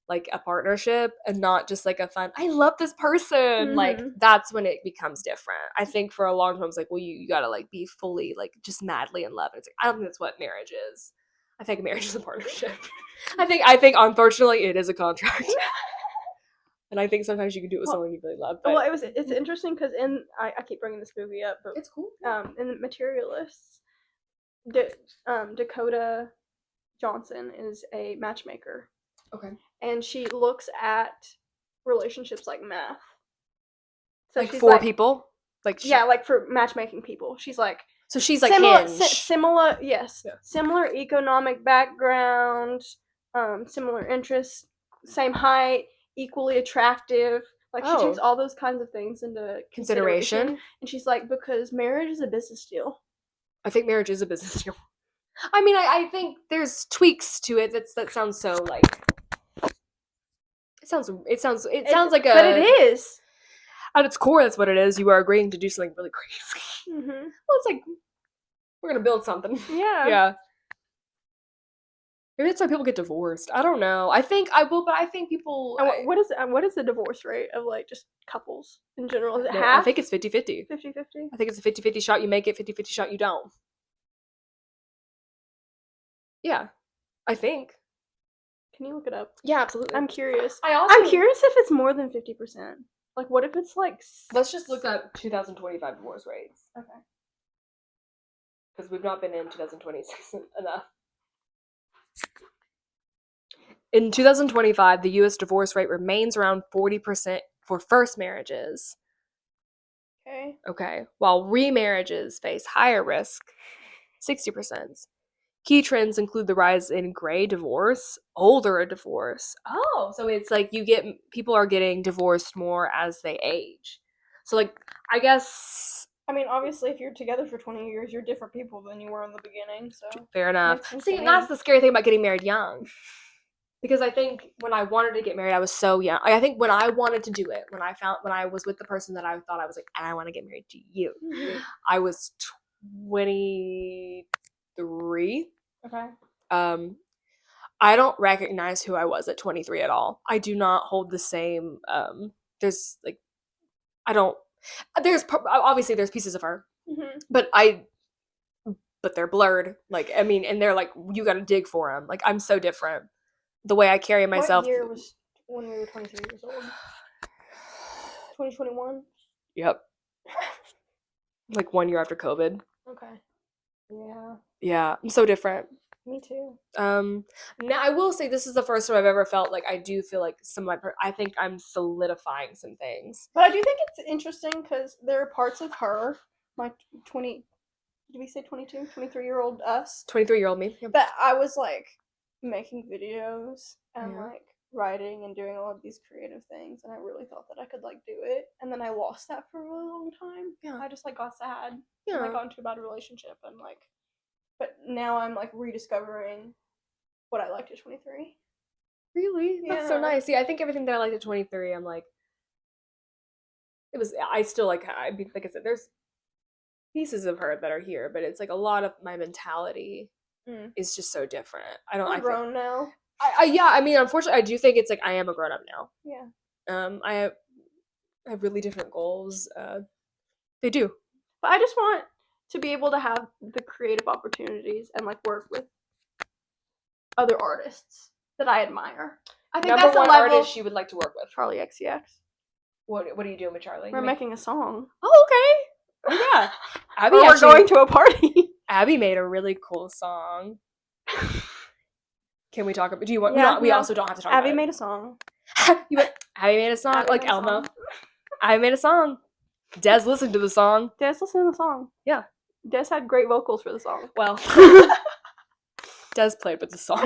like a partnership and not just like a fun, I love this person. Like that's when it becomes different. I think for a long time I was like, well, you gotta like be fully like just madly in love. And it's like, I don't think that's what marriage is. I think marriage is a partnership. I think unfortunately it is a contract. And I think sometimes you can do it with someone you really love. But well, it's interesting because I keep bringing this movie up, but it's cool. In the Materialists, Dakota Johnson is a matchmaker. Okay. And she looks at relationships like math. So like for people? Like like for matchmaking people. She's like so she's like Hinge. Similar similar economic background, similar interests, same height, equally attractive. Like she takes all those kinds of things into consideration. And she's like, because marriage is a business deal. I think marriage is a business deal. I mean, I think there's tweaks to it that sounds so like it sounds like a. But it is. At its core, that's what it is. You are agreeing to do something really crazy. Well, it's like we're gonna build something. Yeah. Yeah. Maybe that's why people get divorced. I don't know. I think I will, but I think people. What is the divorce rate of like just couples in general? Is it no, half? I think it's 50-50. 50-50? I think it's a 50-50 shot. You make it 50-50 shot. You don't. Yeah, I think. Can you look it up? Yeah, absolutely. I'm curious. I'm curious if it's more than 50%. Like, what if it's like? Let's just look at 2025 divorce rates. Okay. Because we've not been in 2026 enough. In 2025, the U.S. divorce rate remains around 40% for first marriages. Okay. While remarriages face higher risk, 60%. Key trends include the rise in gray divorce, older divorce. Oh, so it's like people are getting divorced more as they age. So like, I guess. I mean, obviously, if you're together for 20 years, you're different people than you were in the beginning. So fair enough. See, that's the scary thing about getting married young. Because I think when I wanted to get married, I was so young. I think when I wanted to do it, when I was with the person that I thought I was like, I want to get married to you, I was 23. Okay. I don't recognize who I was at 23 at all. I do not hold the same, there's like, I don't, obviously there's pieces of her, mm-hmm. but they're blurred. Like, I mean, and they're like, you gotta dig for them. Like, I'm so different. The way I carry myself. What year was when we were 23 years old? 2021? Yep. Like 1 year after COVID. Okay. Yeah. Yeah, I'm so different. Me too. Now I will say this is the first time I've ever felt like I do feel like I think I'm solidifying some things. But I do think it's interesting because there are parts of her, my 20, did we say 22, 23-year-old us? 23-year-old me. Yep. That I was like making videos and like writing and doing all of these creative things, and I really thought that I could like do it, and then I lost that for a really long time. Yeah. I just like got sad. Yeah. And I got into a bad relationship and like, but now I'm like rediscovering what I liked at 23. Really? That's so nice. See, I think everything that I liked at 23, I'm like, I still like, like I said, there's pieces of her that are here, but it's like a lot of my mentality is just so different. I'm grown now. Yeah, I mean, unfortunately, I do think it's like I am a grown up now. Yeah. I have really different goals. They do. But I just want to be able to have the creative opportunities and like work with other artists that I admire. I think that's the level artist you would like to work with. Charlie XCX. What are you doing with Charlie? We're making a song. Oh, okay. Oh, yeah. Abby we're going to a party. Abby made a really cool song. Can we talk about? Do you want? Yeah, we also don't have to talk. Abby made a song. Abby made a song, Abby like Elmo. Abby made a song. Des listened to the song. Des listened to the song. Yeah. Des had great vocals for the song. Well, Des played with the song.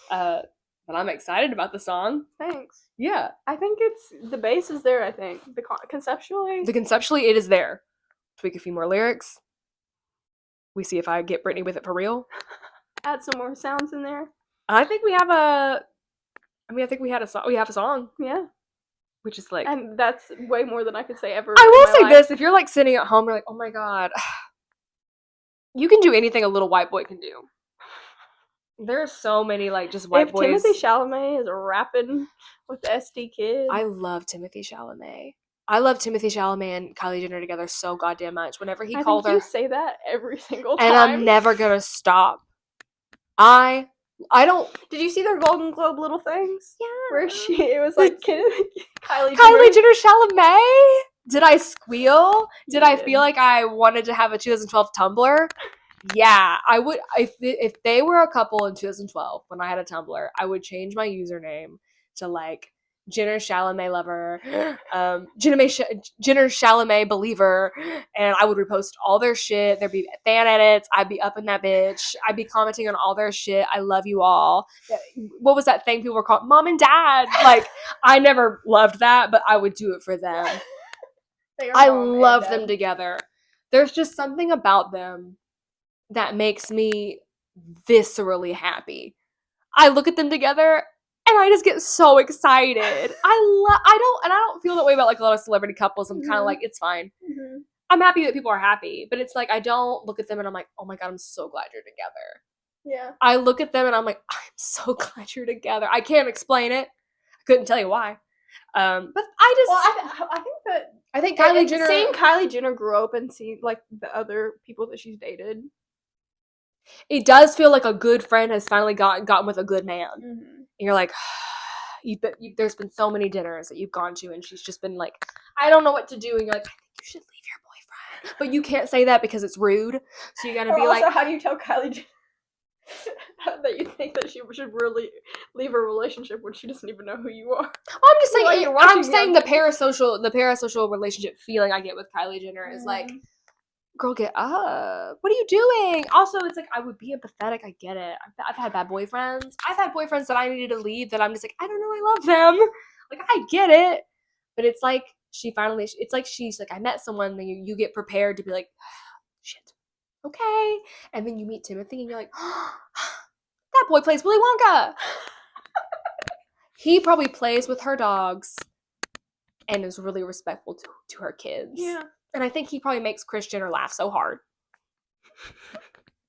But I'm excited about the song. Thanks. Yeah. I think the bass is there, I think. Conceptually, it is there. Tweak a few more lyrics. We see if I get Britney with it for real. Add some more sounds in there. I think we have I think we have a song. Yeah. Which is like, and that's way more than I could say ever. I will say this: if you're like sitting at home, you're like, oh my god, you can do anything a little white boy can do. There are so many like just white boys. Timothy Chalamet is rapping with SD Kid. I love Timothy Chalamet. I love Timothy Chalamet and Kylie Jenner together so goddamn much. Whenever he called her, you say that every single time, and I'm never gonna stop. I don't. Did you see their Golden Globe little things? Yeah. Where it was like Kylie Jenner Chalamet. Did I squeal? Did I feel like I wanted to have a 2012 Tumblr? Yeah, I would. If they were a couple in 2012 when I had a Tumblr, I would change my username to like Jenner Chalamet lover, Jenner Chalamet believer, and I would repost all their shit. There'd be fan edits. I'd be up in that bitch. I'd be commenting on all their shit. I love you all. What was that thing people were calling Mom and Dad? Like, I never loved that, but I would do it for them. I love them together. There's just something about them that makes me viscerally happy. I look at them together and I just get so excited. I don't feel that way about like a lot of celebrity couples. I'm kind of like, it's fine. Mm-hmm. I'm happy that people are happy, but it's like I don't look at them and I'm like, oh my god, I'm so glad you're together. Yeah. I look at them and I'm like, I'm so glad you're together. I can't explain it. I couldn't tell you why. But I think Kylie Jenner. Seeing Kylie Jenner grow up and see like the other people that she's dated, it does feel like a good friend has finally gotten with a good man. Mm-hmm. And you're like, there's been so many dinners that you've gone to, and she's just been like, I don't know what to do. And you're like, I think you should leave your boyfriend. But you can't say that because it's rude. So you gotta be like. Also, how do you tell Kylie Jenner that you think that she should really leave a relationship when she doesn't even know who you are? I'm just saying. I'm saying the parasocial relationship feeling I get with Kylie Jenner is like, girl, get up. What are you doing? Also, it's like, I would be empathetic. I get it. I've had bad boyfriends. I've had boyfriends that I needed to leave that I'm just like, I don't know, I love them. Like, I get it. But it's like, it's like she's like, I met someone, then you get prepared to be like, shit, okay. And then you meet Timothy and you're like, that boy plays Willy Wonka. He probably plays with her dogs and is really respectful to her kids. Yeah. And I think he probably makes Kris Jenner laugh so hard.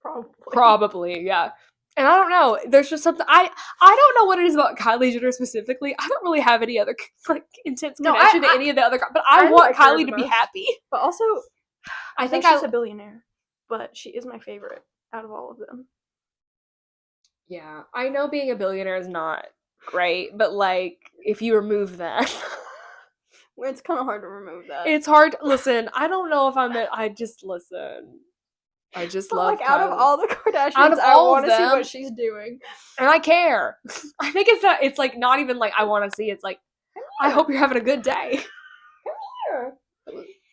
Probably. Probably, yeah. And I don't know. There's just something I don't know what it is about Kylie Jenner specifically. I don't really have any other like intense connection to any of the other, but I want like Kylie to be happy. But also, I think she's a billionaire, but she is my favorite out of all of them. Yeah, I know being a billionaire is not great, but like if you remove that, it's kind of hard to remove that. It's hard. Listen, I don't know if I just listen. I just love like Kylie. Out of all the Kardashians, I want to see what she's doing, and I care. I think it's that. It's like not even like I want to see. It's like I hope you're having a good day. Come here.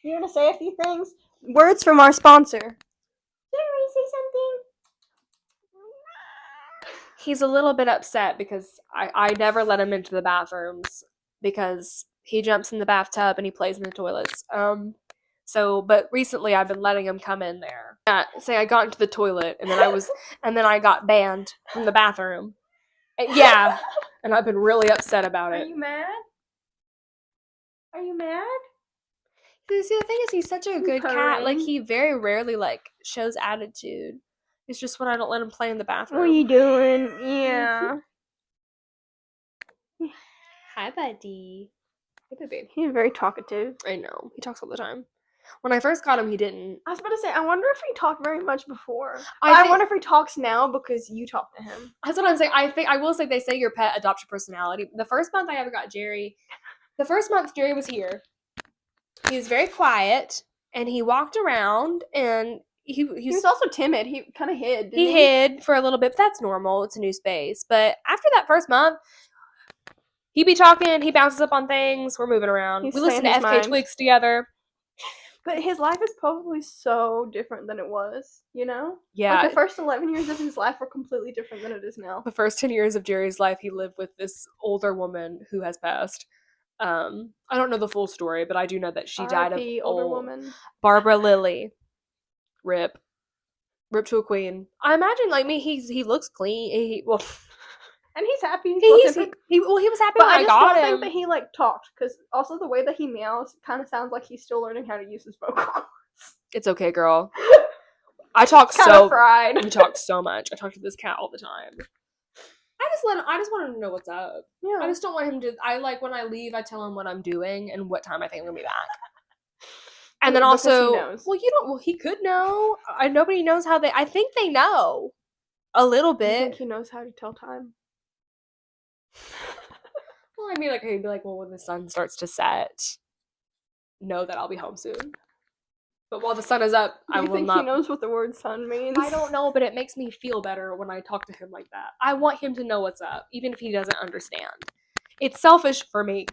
You want to say a few things? Words from our sponsor. Jerry, say something. He's a little bit upset because I never let him into the bathrooms because he jumps in the bathtub and he plays in the toilets. But recently I've been letting him come in there. Yeah, say I got into the toilet and then I got banned from the bathroom. Yeah, and I've been really upset about it. Are you mad? Are you mad? See, the thing is, he's such a good cat. Like, he very rarely, like, shows attitude. It's just when I don't let him play in the bathroom. What are you doing? Yeah. Hi, buddy. Hey, baby. He's very talkative. I know. He talks all the time. When I first got him, he didn't. I was about to say, I wonder if he talked very much before. I wonder if he talks now because you talk to him. That's what I'm saying. I will say, they say your pet adopts your personality. The first month I ever got Jerry, Jerry was here. He was very quiet, and he walked around, and he was also timid. He kind of hid. He hid for a little bit, but that's normal. It's a new space. But after that first month, he be talking. He bounces up on things. We're moving around. We listen to FK Twigs together. But his life is probably so different than it was, you know? Yeah. Like the first 11 years of his life were completely different than it is now. The first 10 years of Jerry's life, he lived with this older woman who has passed. I don't know the full story, but I do know that she died of older woman. Barbara Lilly. Rip to a queen. I imagine, like me, he looks clean. And he's happy. He was happy when I got him. I don't think that he like talked, because also the way that he meows kind of sounds like he's still learning how to use his vocal cords. It's okay, girl. I talk so fried. We talk so much. I talk to this cat all the time. I just want him to know what's up. Yeah. I just don't want him to. I like when I leave, I tell him what I'm doing and what time I think I'm gonna be back. And then also, he knows. He could know. Nobody knows how I think they know a little bit. I think he knows how to tell time. Well, I mean, like he'd be like, well, when the sun starts to set, know that I'll be home soon. But while the sun is up, I will not. Do you think he knows what the word sun means? I don't know, but it makes me feel better when I talk to him like that. I want him to know what's up, even if he doesn't understand. It's selfish for me.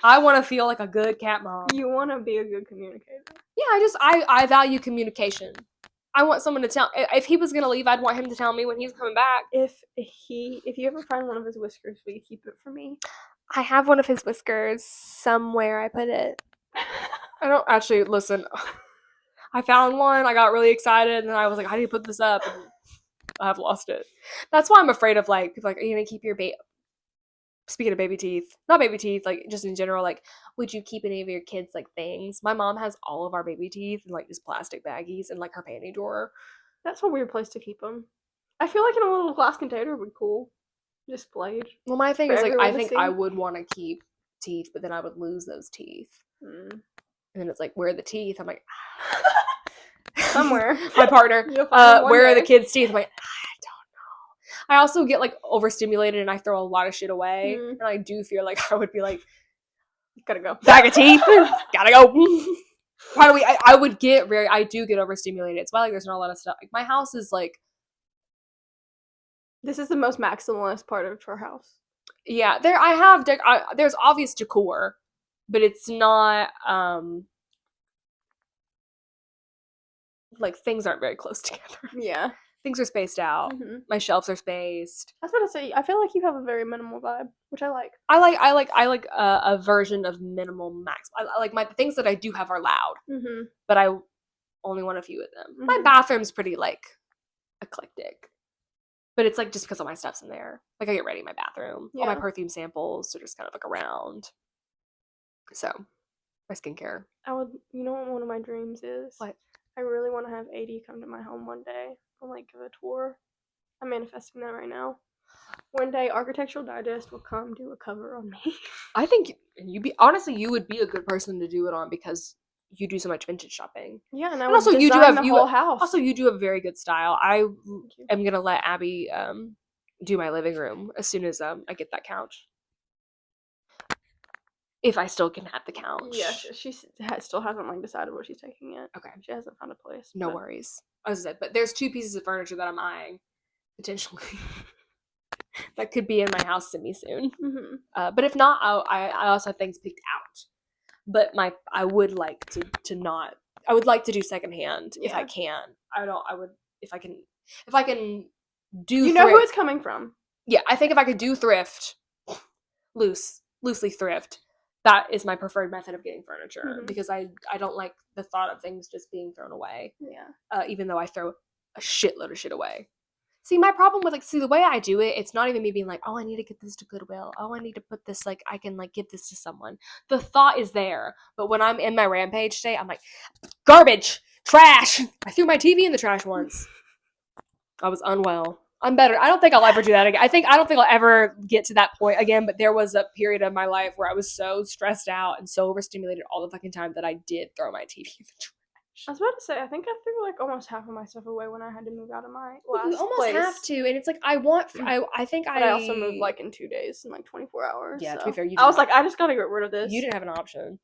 I want to feel like a good cat mom. You want to be a good communicator. Yeah, I value communication. I want someone to tell. If he was gonna leave, I'd want him to tell me when he's coming back. If you ever find one of his whiskers, will you keep it for me? I have one of his whiskers somewhere. I put it. I don't actually listen. I found one. I got really excited, and then I was like, "I need to put this up," and I've lost it. That's why I'm afraid of like people. Like, are you gonna keep your baby? Speaking of baby teeth, not baby teeth, like just in general, like, would you keep any of your kids like things? My mom has all of our baby teeth in like just plastic baggies in like her panty drawer. That's a weird place to keep them. I feel like in a little glass container would be cool, displayed. Well, my thing is like I think I would want to keep teeth, but then I would lose those teeth. And then it's like, where are the teeth? I'm like, somewhere. My partner, where are the kids' teeth? I'm like, I also get like overstimulated and I throw a lot of shit away. And I do feel like I would be like, gotta go. Bag of teeth. Gotta go. Why do we? I do get overstimulated. It's why like there's not a lot of stuff. Like my house is like. This is the most maximalist part of her house. Yeah, there's obvious decor, but it's not like things aren't very close together. Yeah. Things are spaced out. My shelves are spaced. I was about to say, I feel like you have a very minimal vibe, which I like. I like a version of minimal max. I like the things that I do have are loud, but I only want a few of them. My bathroom's pretty like eclectic, but it's like just because all my stuff's in there. Like I get ready in my bathroom. Yeah. All my perfume samples are just kind of like around. So, my skincare. You know what one of my dreams is? What? I really want to have AD come to my home one day and like give a tour. I'm manifesting that right now. One day, Architectural Digest will come do a cover on me. I think you would be a good person to do it on because you do so much vintage shopping. Yeah, and also you do have whole house. Also, you do have very good style. I am gonna let Abby do my living room as soon as I get that couch. If I still can have the couch. Yeah, she still hasn't like decided what she's taking yet. Okay, she hasn't found a place. No worries. As I said, but there's 2 pieces of furniture that I'm eyeing potentially. That could be in my house semi soon. Mm-hmm. But if not, I also have things picked out. But I would like to not. I would like to do secondhand if I can. If I can do. You know who it's coming from. Yeah, I think if I could do thrift, loosely thrift, that is my preferred method of getting furniture because I don't like the thought of things just being thrown away. Yeah. Even though I throw a shitload of shit away. See, my problem with the way I do it, it's not even me being like, oh, I need to get this to Goodwill. Oh, I need to put this, I can, give this to someone. The thought is there. But when I'm in my rampage state, I'm like, garbage, trash. I threw my TV in the trash once. I was unwell. I'm better. I don't think I'll ever do that again. I don't think I'll ever get to that point again, but there was a period of my life where I was so stressed out and so overstimulated all the fucking time that I did throw my TV in the trash. I was about to say, I think I threw almost half of my stuff away when I had to move out of my last You almost place. have to, and it's I also moved in 2 days in 24 hours. Yeah, so. to be fair, I was I just gotta get rid of this. You didn't have an option.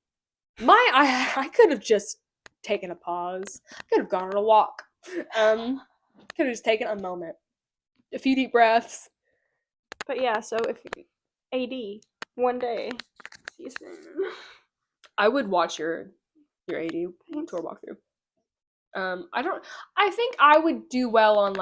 I could have just taken a pause. I could have gone on a walk. Could have just taken a moment, a few deep breaths. But yeah, so if AD one day, see you soon. I would watch your AD tour walkthrough. I think I would do well on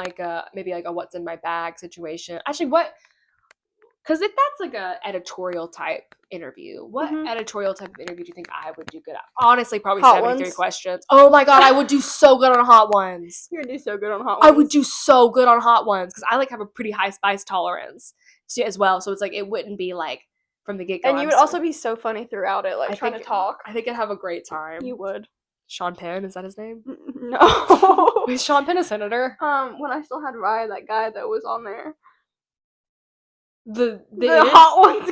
maybe a what's in my bag situation. Actually, because if that's a editorial type interview, what editorial type of interview do you think I would do good at? Honestly, probably Hot 73 ones. Questions. Oh my god, I would do so good on Hot Ones. You're gonna do so good on Hot Ones. I would do so good on Hot Ones because I have a pretty high spice tolerance as well. So it's it wouldn't be from the get-go. And you would also be so funny throughout it, trying to talk. I think I'd have a great time. You would. Sean Penn, is that his name? No. Is Sean Penn a senator? When I still had Raya, that guy that was on there. The Hot Ones.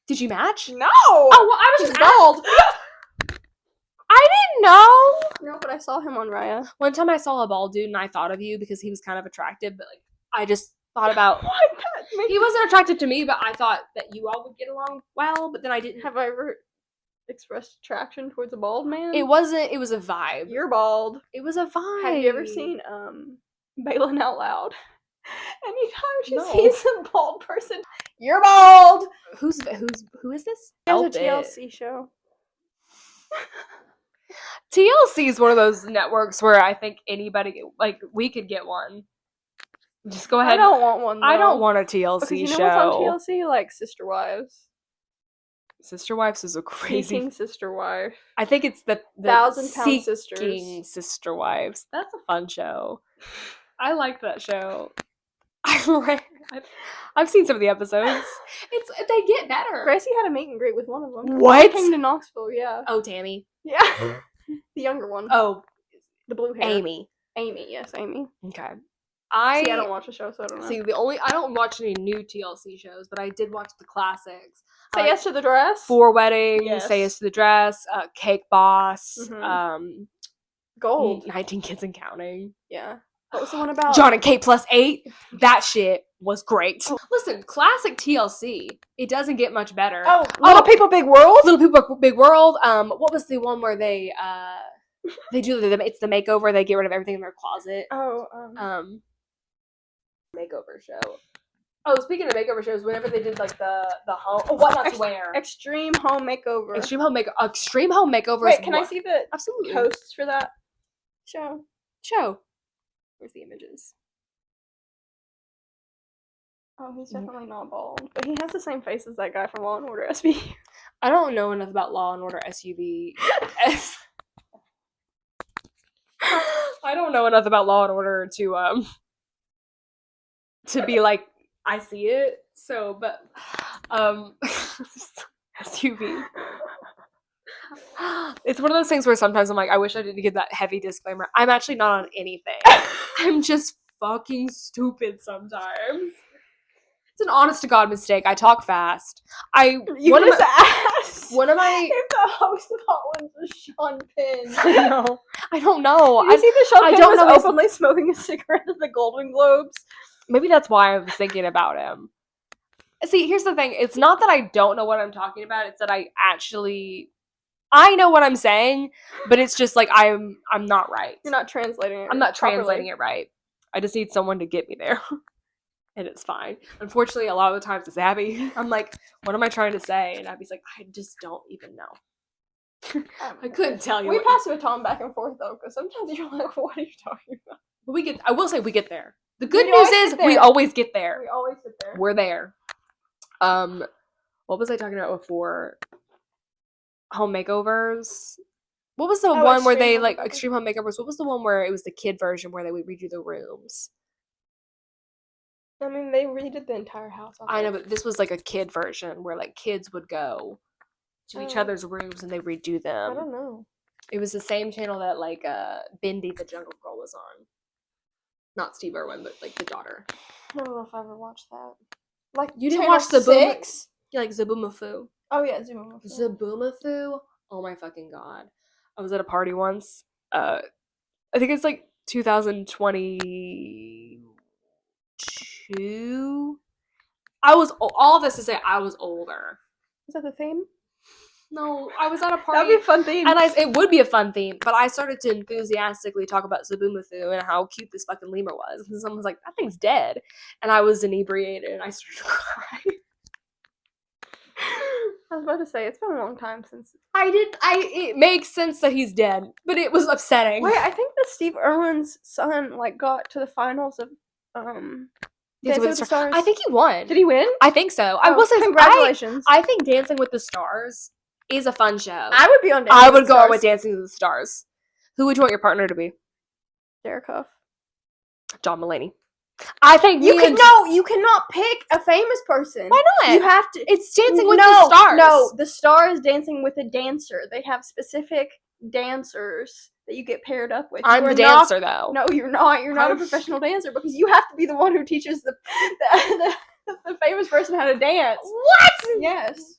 Did you match? No. Oh, well, I was just bald. I didn't know. No, but I saw him on Raya. One time I saw a bald dude and I thought of you because he was kind of attractive, but I just thought about he wasn't attractive to me, but I thought that you all would get along well, but then I didn't. Have I ever expressed attraction towards a bald man? It was a vibe. You're bald. It was a vibe. Have you ever seen Balin Out Loud? Anytime she sees a bald person, you're bald. Who is this? It's a TLC show. TLC is one of those networks where I think anybody we could get one. Just go ahead. I don't want one. Though. I don't want a TLC because you know show. What's on TLC? Sister Wives. Sister Wives is a crazy. Seeking Sister Wife. I think it's the 1,000-pound sisters. Seeking Sister Wives. That's a fun show. I like that show. I've seen some of the episodes. They get better. Gracie had a meet and greet with one of them. What? She came to Knoxville, yeah. Oh, Tammy. Yeah. The younger one. Oh. The blue hair. Amy. Yes, Amy. Okay. I don't watch the show, so I don't know. See, I don't watch any new TLC shows, but I did watch the classics. Say Yes to the Dress. 4 Weddings. Yes. Say Yes to the Dress. Cake Boss. Gold. 19 Kids and Counting. Yeah. What was the one about? John and Kate plus 8. That shit was great. Oh. Listen, classic TLC. It doesn't get much better. Oh, Little People Big World? Little People Big World. What was the one where they do it's the makeover, they get rid of everything in their closet. Makeover show. Oh, speaking of makeover shows, whenever they did the home what not to wear. Extreme Home Makeover. Extreme Home Makeover. Wait, can I see the absolutely hosts for that show? Where's the images? Oh, he's definitely not bald, but he has the same face as that guy from Law and Order SVU. I don't know enough about Law and Order SUV. I don't know enough about Law and Order to be like I see it. So, but SUV. It's one of those things where sometimes I'm like, I wish I didn't give that heavy disclaimer. I'm actually not on anything. I'm just fucking stupid sometimes. It's an honest to God mistake. I talk fast. Asked one of my if the host of Hot Ones was Sean Penn. I don't know. Did you see that Sean Penn was openly smoking a cigarette at the Golden Globes? Maybe that's why I was thinking about him. See, here's the thing. It's not that I don't know what I'm talking about. It's that I know what I'm saying, but it's just like I'm not right. You're not translating it. I'm not translating it right. I just need someone to get me there. And it's fine. Unfortunately, a lot of the times it's Abby. I'm like, what am I trying to say? And Abby's like, I just don't even know. I couldn't tell you. We pass the baton back and forth though, because sometimes you're like, what are you talking about? But I will say we get there. The good news is we always get there. We always get there. We're there. What was I talking about before? Home makeovers. What was the one where they like extreme home makeovers? What was the one where it was the kid version where they would redo the rooms? I mean, they redid the entire house. I know, but this was like a kid version where like kids would go to each other's rooms and they redo them. I don't know. It was the same channel that like Bindi the Jungle Girl was on. Not Steve Irwin, but like the daughter. I don't know if I ever watched that. Like you didn't watch Zaboomafoo? Yeah, like Zaboomafoo. Oh yeah, Zaboomafoo. Zaboomafoo. Oh my fucking god! I was at a party once. I think it's like 2022. All this to say, I was older. Is that the theme? No, I was at a party. That'd be a fun theme. And it would be a fun theme, but I started to enthusiastically talk about Zaboomafoo and how cute this fucking lemur was. And someone was like, that thing's dead. And I was inebriated and I started to cry. I was about to say, it's been a long time since... It makes sense that he's dead, but it was upsetting. Wait, I think that Steve Irwin's son, like, got to the finals of, Dancing with the Stars. I think he won. Did he win? I think so. I will say, congratulations. I think Dancing with the Stars is a fun show. I would be on Dancing I would go on with Dancing with the Stars. Who would you want your partner to be? Derek Huff. John Mulaney. I think you cannot pick a famous person. Why not? You have to. It's Dancing with the Stars. No, the star is dancing with a dancer. They have specific dancers that you get paired up with. I'm the dancer, though. No, you're not. You're not a professional dancer because you have to be the one who teaches the famous person how to dance. What? Yes.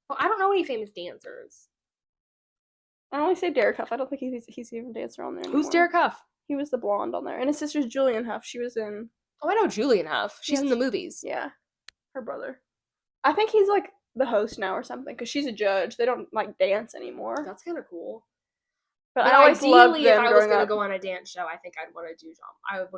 Well, I don't know any famous dancers. I only say Derek Huff. I don't think he's even a dancer on there anymore. Who's Derek Huff? He was the blonde on there. And his sister's Julian Huff. She was in... Oh, I know Julian Huff. She's in the movies. Yeah. Her brother. I think he's, like, the host now or something, because she's a judge. They don't, like, dance anymore. That's kind of cool. But I always loved them if I was going to go on a dance show, I think I would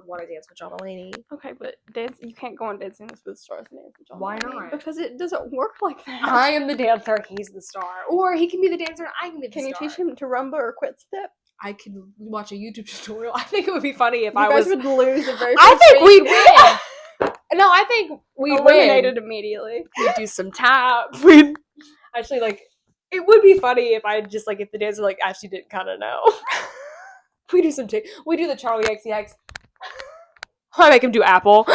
want to dance with John Mulaney. Okay, but you can't go on Dancing with the Stars and dance with John Why Mulaney. not? Because it doesn't work like that. I am the dancer, he's the star. Or he can be the dancer and I can be the star. Can you teach him to rumba or quit step? I could watch a YouTube tutorial. I think it would be funny if you guys would lose the very first I think we'd win! No, I think we'd eliminated immediately. We'd do some tap. We'd actually, like, it would be funny if I just, like, if the dancer, like, actually didn't kind of know. We do we do the Charlie XCX. I make him do Apple.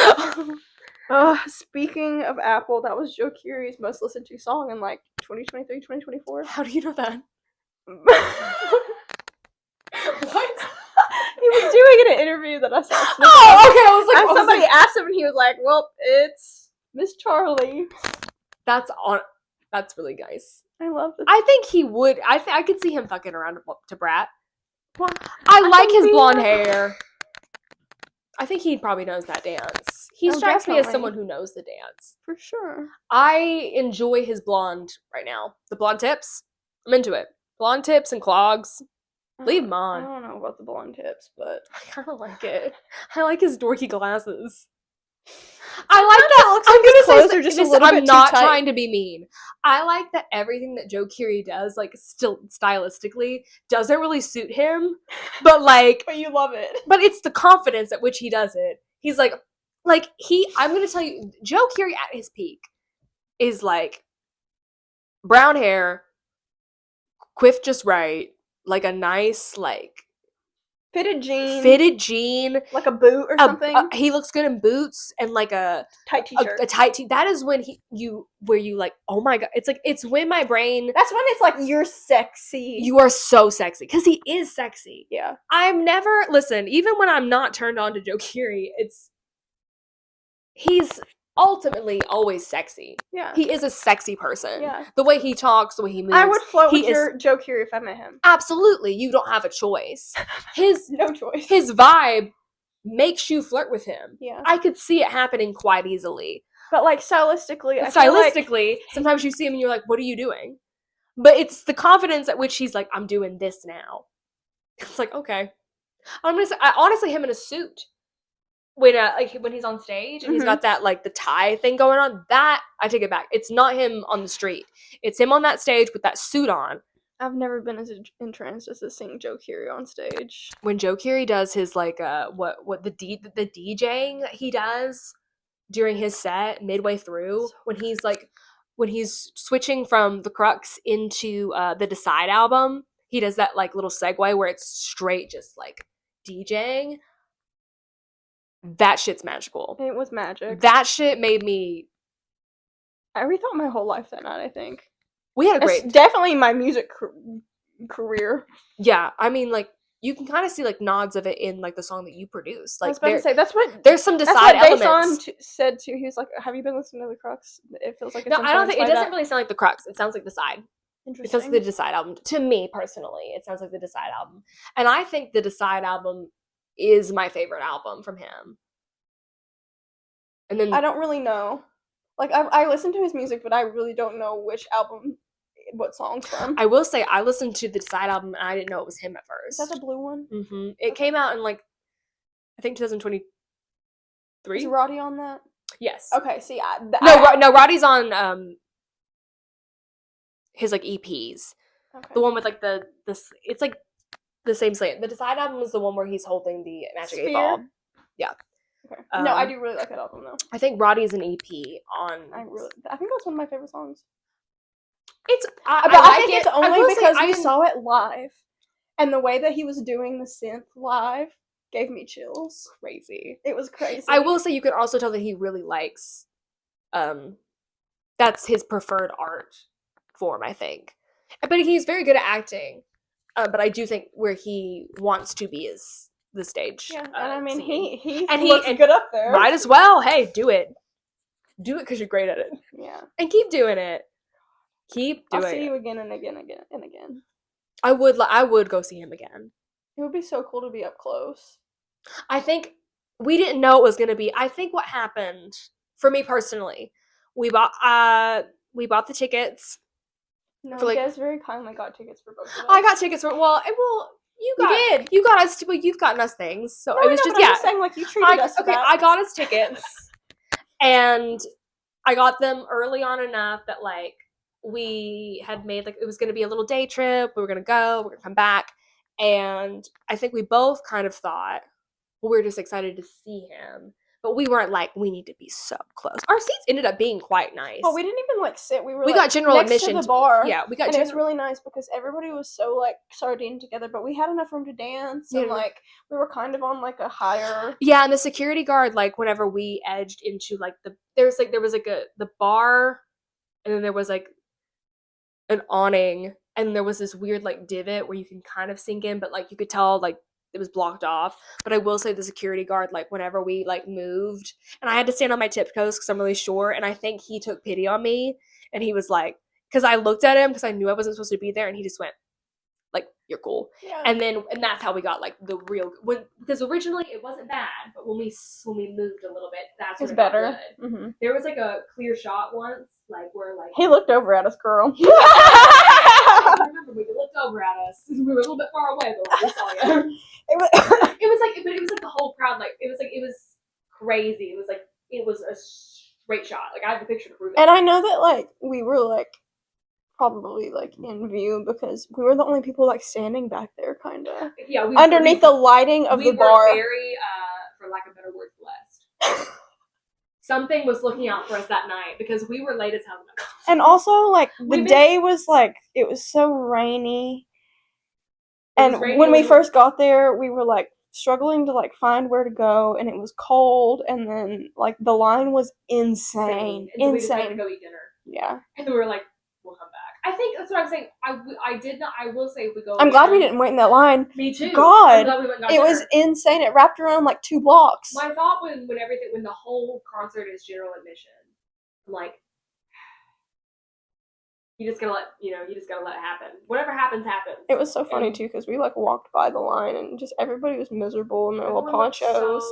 Speaking of Apple, that was Joe Curie's most listened to song in, like, 2023, 2024. How do you know that? What? He was doing in an interview that I saw. Oh, okay. I was like, and somebody asked him, and he was like, "Well, it's Miss Charlie." That's really nice. I love this. I think he would. I could see him fucking around to Brat. Well, I like his blonde hair. I think he probably knows that dance. He strikes me as someone who knows the dance. For sure. I enjoy his blonde right now. The blonde tips. I'm into it. Blonde tips and clogs. Leave him on. I don't know about the blonde tips, but I kind of like it. I like his dorky glasses. I like that. I'm gonna say just a little bit. I'm not trying to be mean. I like that everything that Joe Curie does, like, still stylistically, doesn't really suit him, but like, but you love it. But it's the confidence at which he does it. He's like I'm gonna tell you, Joe Curie at his peak is like brown hair, quiff just right, like a nice, like, Fitted jean. Like a boot or something. He looks good in boots and like a tight t-shirt. A tight t. That is when you like, oh my god. It's like, it's when my brain. That's when it's like, you're sexy. You are so sexy. Because he is sexy. Yeah. I'm never, listen, even when I'm not turned on to Joe Keery, he's ultimately always sexy. Yeah. He is a sexy person. Yeah. The way he talks, the way he moves. I would float with your Joe Keery if I met him. Absolutely. You don't have a choice. No choice. His vibe makes you flirt with him. Yeah. I could see it happening quite easily. But like stylistically, sometimes you see him and you're like, what are you doing? But it's the confidence at which he's like, I'm doing this now. It's like, okay. I'm gonna say, honestly, him in a suit. When he's on stage and he's got that like the tie thing going on, that I take it back. It's not him on the street. It's him on that stage with that suit on. I've never been as entranced as seeing Joe Keery on stage. When Joe Keery does his like what the DJing that he does during his set midway through, when he's switching from the Crux into the Decide album, he does that like little segue where it's straight just like DJing. That shit's magical. It was magic. That shit made me. I rethought my whole life that night, I think. We had a great. It's definitely my music career. Yeah, I mean, like, you can kind of see, like, nods of it in, like, the song that you produced. Like, I was about to say, that's what. There's some Decide elements. That's what said, too. He was like, have you been listening to The Crux? It feels like it's no, I don't think. It doesn't really sound like The Crux. It sounds like Decide. Interesting. It sounds like the Decide album. To me, personally, it sounds like the Decide album. And I think the Decide album is my favorite album from him. And then I don't really know. Like, I listen to his music, but I really don't know which album, what songs from. I will say, I listened to the Decide album, and I didn't know it was him at first. Is that the blue one? Mm-hmm. It came out in, like, I think 2023. Is Roddy on that? Yes. Okay, see, no, Roddy's on, his, like, EPs. Okay. The one with, like, it's, like, the same slate. The Decide album is the one where he's holding the Magic 8 Ball. Yeah. Okay. No, I do really like that album, though. I think Roddy's an EP on... I think that's one of my favorite songs. I think it's only because we saw it live. And the way that he was doing the synth live gave me chills. Crazy. It was crazy. I will say you can also tell that he really likes... that's his preferred art form, I think. But he's very good at acting. But I do think where he wants to be is the stage. Yeah, and I mean, he looks good up there. Might as well. Hey, do it. Do it because you're great at it. Yeah. And keep doing it. Keep doing it. I'll see you again and again and again. I would go see him again. It would be so cool to be up close. I think we didn't know it was going to be. I think what happened, for me personally, we bought the tickets. No, you guys very kindly got tickets for both of us. I got tickets for, you got us, you've gotten us things, so it was just, I'm just saying, like, you treated us to that. I got us tickets, and I got them early on enough that, like, we had made, like, it was going to be a little day trip, we were going to go, we're going to come back, and I think we both kind of thought, well, we were just excited to see him. But we weren't like, we need to be so close. Our seats ended up being quite nice. Well, we didn't even like sit. We got general admission to the bar. Yeah, we got. And it was really nice because everybody was so like sardine together, but we had enough room to dance, and like we were kind of on like a higher. Yeah, and the security guard, like whenever we edged into like there was the bar, and then there was like an awning, and there was this weird like divot where you can kind of sink in, but like you could tell like it was blocked off. But I will say the security guard, like whenever we like moved, and I had to stand on my tiptoes because I'm really short, and I think he took pity on me, and he was like, because I looked at him because I knew I wasn't supposed to be there, and he just went like, you're cool. Yeah. And that's how we got like the real, because originally it wasn't bad, but when we moved a little bit, that's when it better. Good. Mm-hmm. There was like a clear shot once, like where like he looked over at us, girl. I remember when you looked over at us. We were a little bit far away, but like, we saw you. It was like the whole crowd. Like it was crazy. It was a straight shot. Like I have a picture to prove it. And I know that like we were like probably like in view because we were the only people like standing back there, kind of. Yeah, underneath the lighting of the bar. We were very, for lack of better word, blessed. Something was looking out for us that night because we were late as hell. And also, like, the day was, like, it was so rainy. And when we first got there, we were like struggling to like find where to go, and it was cold, and then like the line was insane. And so we decided to go eat dinner. Yeah. And then we were like, we'll come back. I think that's what I'm saying. I will say if we go. I'm glad we didn't wait in that line. Me too. God, it was insane. It wrapped around like 2 blocks. My thought when the whole concert is general admission, I'm like, you just gotta let it happen. Whatever happens, happens. It was so funny too because we like walked by the line and just everybody was miserable in their little ponchos.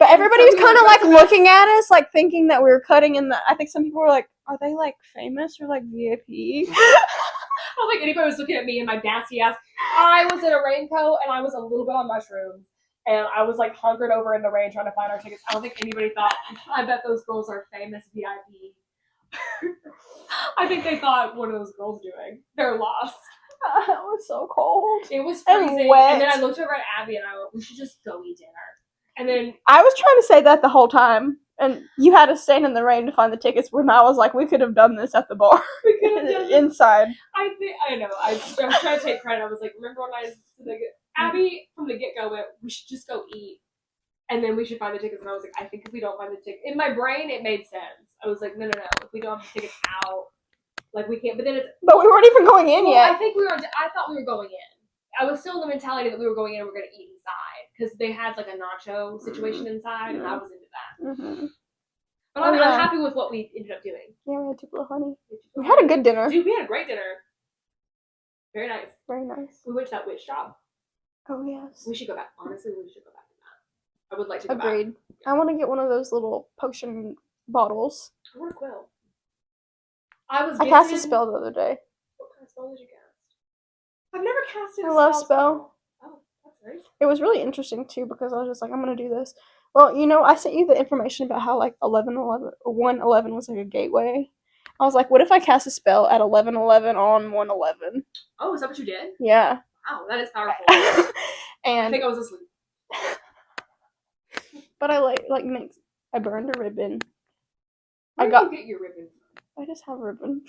But everybody was kind of like looking at us, like thinking that we were cutting in the. I think some people were like, "Are they like famous or like VIP?" I don't think anybody was looking at me and my nasty ass. I was in a raincoat and I was a little bit on mushrooms. And I was like hunkered over in the rain trying to find our tickets. I don't think anybody thought, I bet those girls are famous VIP. I think they thought, what are those girls doing? They're lost. It was so cold. It was freezing. And wet. And then I looked over at Abby and I went, we should just go eat dinner. And then I was trying to say that the whole time. And you had to stand in the rain to find the tickets when I was like, we could have done this at the bar. We could have done inside. I know. I was trying to take credit. I was like, remember when Abby from the get-go went, we should just go eat. And then we should find the tickets. And I was like, I think if we don't find the ticket. In my brain, it made sense. I was like, no. If we don't have the tickets out, like we can't. But then But we weren't even going in yet. I thought we were going in. I was still in the mentality that we were going in and we were going to eat inside. Because they had like a nacho situation inside. And I was into that. Mm-hmm. But I'm happy with what we ended up doing. Yeah, we had Tupelo honey. We had a good dinner. Dude, we had a great dinner. Very nice. Very nice. We went to that witch shop. Oh, yes. We should go back. Honestly, we should go back to that. I would like to go back. Agreed. I want to get one of those little potion bottles. I want a quill. I cast a spell the other day. What kind of spell did you cast? I've never casted a spell. I love spell. Oh, that's nice. It was really interesting, too, because I was just like, I'm going to do this. Well, you know, I sent you the information about how, like, 111 was, like, a gateway. I was like, what if I cast a spell at 11:11 on 111? Oh, is that what you did? Yeah. Wow, that is powerful. And I think I was asleep. But I I burned a ribbon. Where did you get your ribbon? I just have a ribbon.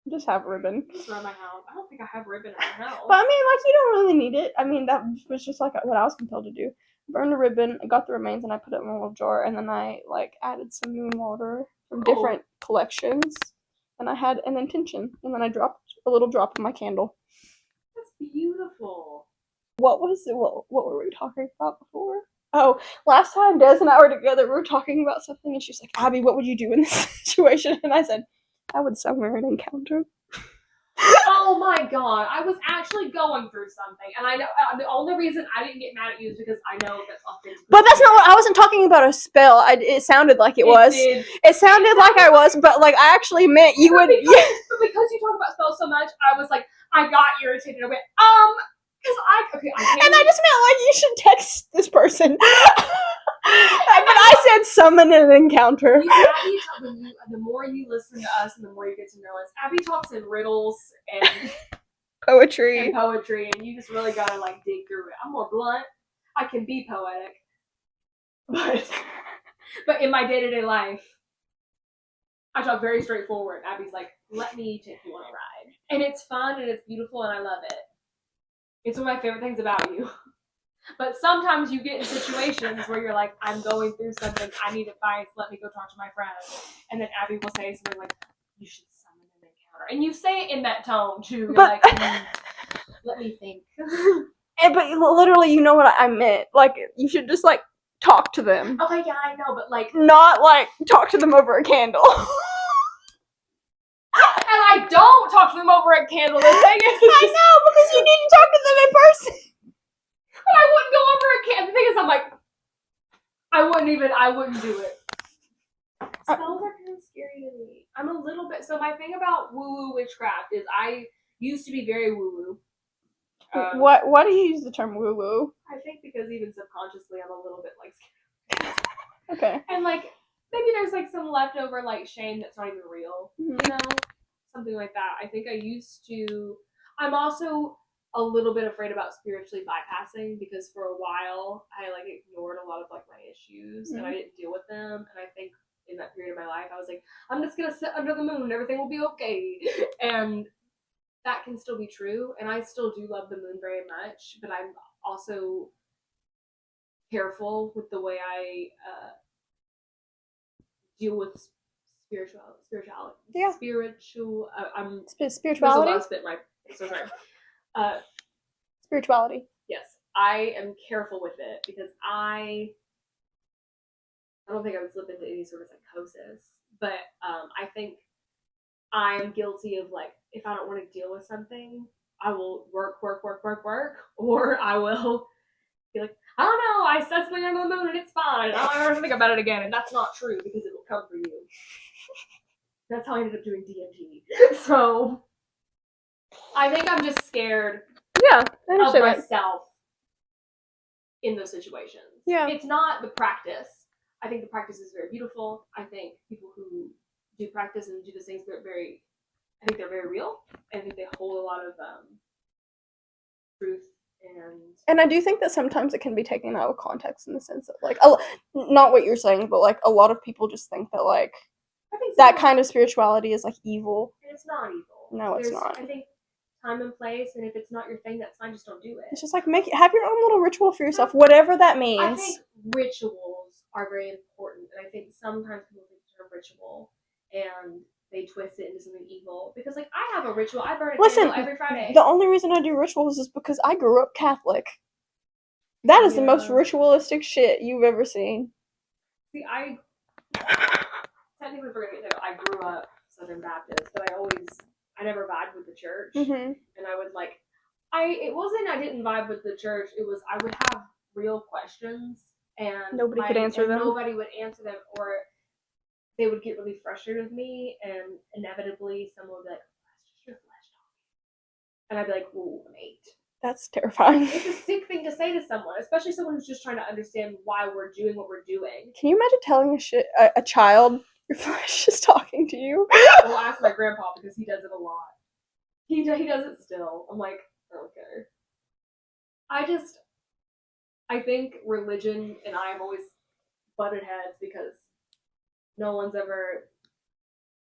Just have a ribbon. It's around my house. I don't think I have a ribbon at my house. But I mean, like, you don't really need it. I mean, that was just like what I was compelled to do. Burned a ribbon, I got the remains, and I put it in a little jar, and then I like added some moon water from different collections, and I had an intention, and then I dropped a little drop in my candle. That's beautiful. What were we talking about before? Oh, last time Des and I were together, we were talking about something, and she's like, Abby, what would you do in this situation? And I said, I would somewhere an encounter. Oh my god, I was actually going through something, and I know the only reason I didn't get mad at you is because I know that's authentic. But that's not what I wasn't talking about a spell. It sounded like it was. It sounded like I was, but like I actually meant you would. Because you talk about spells so much, I was like, I got irritated. I went, because I can't. And I just meant like you should text this person. But I said summon an encounter. The more you listen to us and the more you get to know us, Abby talks in riddles and poetry, and you just really gotta like dig through it. I'm more blunt. I can be poetic, but in my day-to-day life, I talk very straightforward. Abby's like, let me take you on a ride, and it's fun and it's beautiful and I love it. It's one of my favorite things about you. But sometimes you get in situations where you're like, I'm going through something, I need advice, let me go talk to my friend. And then Abby will say something like, you should summon an encounter. And you say it in that tone, too. You're like, let me think. But literally, you know what I meant. Like, you should just, like, talk to them. Okay, yeah, I know, but, like... Not, like, talk to them over a candle. And I don't talk to them over a candle. The thing is, I know, because you need to talk to them in person. But I wouldn't go over a candle. The thing is, I'm like, I wouldn't do it. Spells are kind of scary to me. I'm a little bit, so my thing about woo-woo witchcraft is I used to be very woo-woo. Why do you use the term woo-woo? I think because even subconsciously I'm a little bit like scared. Okay. And like, maybe there's like some leftover like shame that's not even real. Mm-hmm. You know? Something like that. I think I'm also a little bit afraid about spiritually bypassing because for a while I like ignored a lot of like my issues and I didn't deal with them, and I think in that period of my life I was like, I'm just gonna sit under the moon, everything will be okay. And that can still be true, and I still do love the moon very much, but I'm also careful with the way I deal with spirituality. Yeah. I'm spirituality. There's a lot of spit in my. So sorry. Spirituality. Yes, I am careful with it because I don't think I would slip into any sort of psychosis, but I think I'm guilty of, like, if I don't want to deal with something, I will work, or I will be like, I don't know, I said something on the moon and it's fine. I don't ever think about it again, and that's not true because it will come for you. That's how I ended up doing DMT. So I think I'm just scared of myself in those situations. Yeah. It's not the practice. I think the practice is very beautiful. I think people who do practice and do these things, I think they're very real. I think they hold a lot of truth. And I do think that sometimes it can be taken out of context in the sense that, like, not what you're saying, but, like, a lot of people just think that, like, that kind of spirituality is, like, evil. And it's not evil. No, it's not. I think time and place, and if it's not your thing, that's fine, just don't do it. It's just, like, have your own little ritual for yourself, whatever that means. I think rituals are very important, and I think sometimes people think the term ritual, and they twist it into something evil. Because, like, I have a ritual. I burn a candle every Friday. The only reason I do rituals is because I grew up Catholic. That is the most ritualistic shit you've ever seen. See, technically, I grew up Southern Baptist, but I never vibed with the church. Mm-hmm. And I would, like, it wasn't I didn't vibe with the church. It was I would have real questions, and nobody could answer them. Nobody would answer them, or they would get really frustrated with me, and inevitably someone would be like, that's just your flesh talking. And I'd be like, ooh, I'm 8. That's terrifying. It's a sick thing to say to someone, especially someone who's just trying to understand why we're doing what we're doing. Can you imagine telling a child your flesh is talking to you? Well, ask my grandpa because he does it a lot. He does it still. I'm like, okay. I think religion and I have always butted heads because no one's ever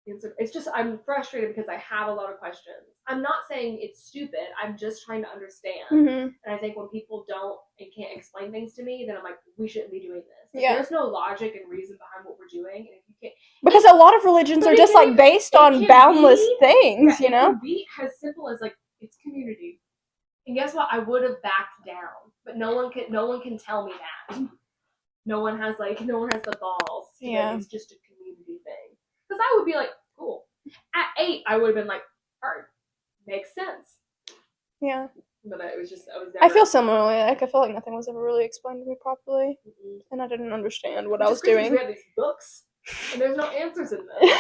answered. It's just I'm frustrated because I have a lot of questions. I'm not saying it's stupid. I'm just trying to understand. Mm-hmm. And I think when people don't and can't explain things to me, then I'm like, we shouldn't be doing this. Like, yeah. There's no logic and reason behind what we're doing, and if you can't, because a lot of religions are just like based on boundless things, you know. It can be as simple as, like, it's community. And guess what? I would have backed down, but no one can tell me that. No one has the balls. Yeah. It's just a community thing. Because I would be like, cool. At 8, I would have been like, alright, makes sense. Yeah. But it was just, I feel similarly. Like, I feel like nothing was ever really explained to me properly. Mm-hmm. And I didn't understand what I was doing. We have these books, and there's no answers in them.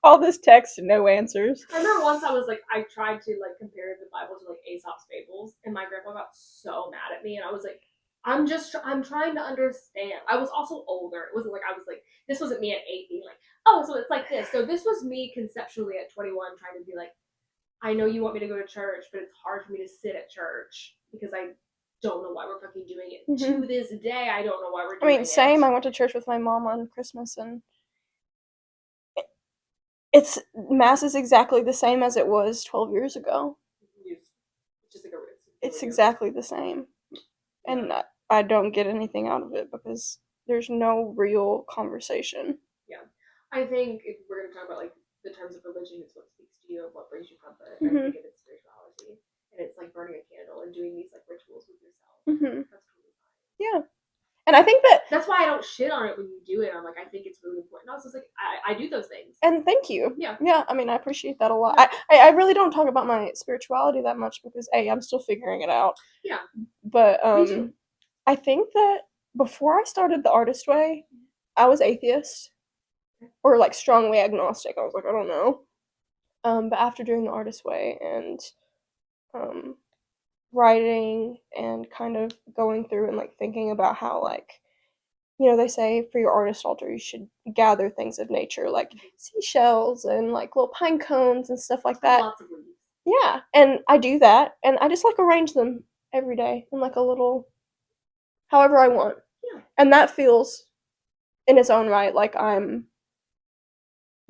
All this text and no answers. I remember once I tried to, like, compare the Bible to, like, Aesop's fables, and my grandpa got so mad at me, and I was like, I'm trying to understand. I was also older. It wasn't like I was like, this wasn't me at 8 being like, oh, so it's like this. So this was me conceptually at 21 trying to be like, I know you want me to go to church, but it's hard for me to sit at church because I don't know why we're fucking doing it. Mm-hmm. To this day, I don't know why we're doing it. Same. I went to church with my mom on Christmas, and Mass is exactly the same as it was 12 years ago. It's exactly the same. And I don't get anything out of it because there's no real conversation. Yeah. I think if we're going to talk about, like, the terms of religion, it's what speaks to you and what brings you comfort. Mm-hmm. I think it's spirituality. And it's like burning a candle and doing these, like, rituals with yourself. Mm-hmm. That's totally fine. Yeah. And I think that's why I don't shit on it when you do it. I'm like, I think it's really important. I was just like, I do those things. And thank you. Yeah. Yeah, I mean, I appreciate that a lot. Yeah. I really don't talk about my spirituality that much because, A, I'm still figuring it out. Yeah. But I think that before I started the artist way, I was atheist. Or, like, strongly agnostic. I was like, I don't know. But after doing the artist way and writing and kind of going through and, like, thinking about how, like, you know, they say for your artist altar you should gather things of nature, like seashells and, like, little pine cones and stuff like that. Lots of leaves. Yeah, and I do that, and I just, like, arrange them every day in, like, a little, however I want. Yeah. And that feels, in its own right, like I'm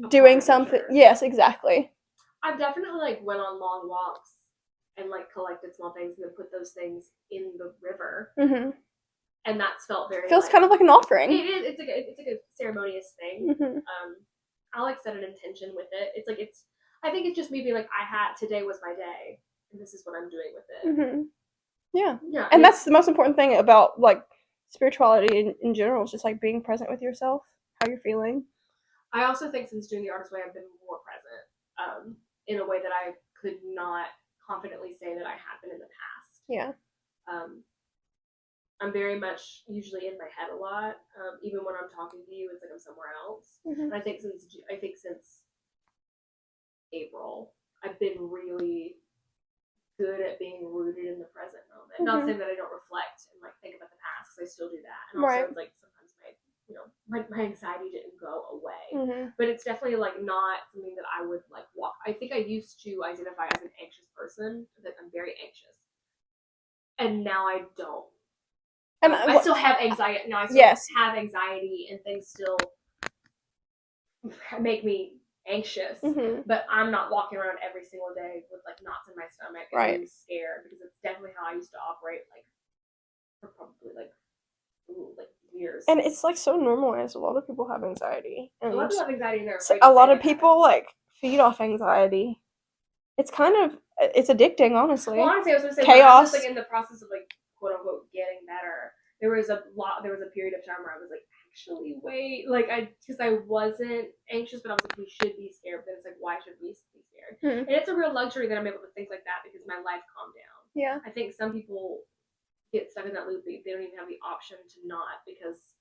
doing something. Yes, exactly. I've definitely like went on long walks and like collected small things and then put those things in the river. Mm-hmm. And that's felt very feels kind of like an offering. It is. It's like a ceremonious thing. Mm-hmm. I'll like set an intention with it. It's like I think it's just me being like, today was my day, and this is what I'm doing with it. Mm-hmm. Yeah. And that's the most important thing about like spirituality in general. Is just like being present with yourself, how you're feeling. I also think since doing the artist way, I've been more present, in a way that I could not confidently say that I have been in the past. Yeah. I'm very much usually in my head a lot. Even when I'm talking to you, it's like I'm somewhere else. Mm-hmm. And I think since April, I've been really good at being rooted in the present moment. Mm-hmm. Not saying that I don't reflect and like think about the past, because I still do that. And also, it's like sometimes my anxiety didn't go away. Mm-hmm. But it's definitely like not something that I would like walk. I think I used to identify as an anxious person, that I'm very anxious, and now I don't. And I still have anxiety. No, I still have anxiety, and things still make me anxious. Mm-hmm. But I'm not walking around every single day with like knots in my stomach and being scared, because it's definitely how I used to operate, like for probably like years. And it's like so normalized. A lot of people have anxiety. And a lot of people have anxiety, and a lot of people like feed off anxiety. It's addicting, honestly. Well, honestly, I was gonna say, chaos. When I was like in the process of like quote unquote getting better, there was a period of time where I was like, actually wait, like because I wasn't anxious, but I was like, we should be scared. But it's like, why should we be scared? Mm-hmm. And it's a real luxury that I'm able to think like that, because my life calmed down. Yeah. I think some people get stuck in that loop. They don't even have the option to not, because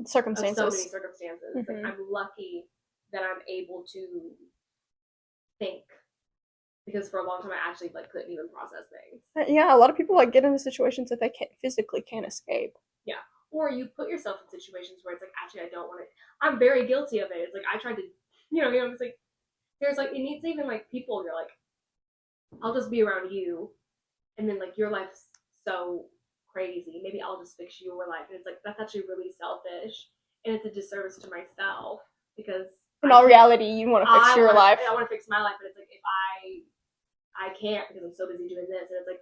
circumstances. Of so many circumstances. Mm-hmm. Like, I'm lucky that I'm able to think, because for a long time I actually like couldn't even process things. Yeah, a lot of people like get into situations that they physically can't escape. Yeah. Or you put yourself in situations where it's like, actually I don't want to. I'm very guilty of it. It's like I tried to, it's like there's like, it needs even like people. You're like, I'll just be around you, and then like your life's so crazy. Maybe I'll just fix your life, and it's like that's actually really selfish, and it's a disservice to myself, because in all reality, you want to fix your life. I want to fix my life, but it's like if I can't, because I'm so busy doing this, and it's like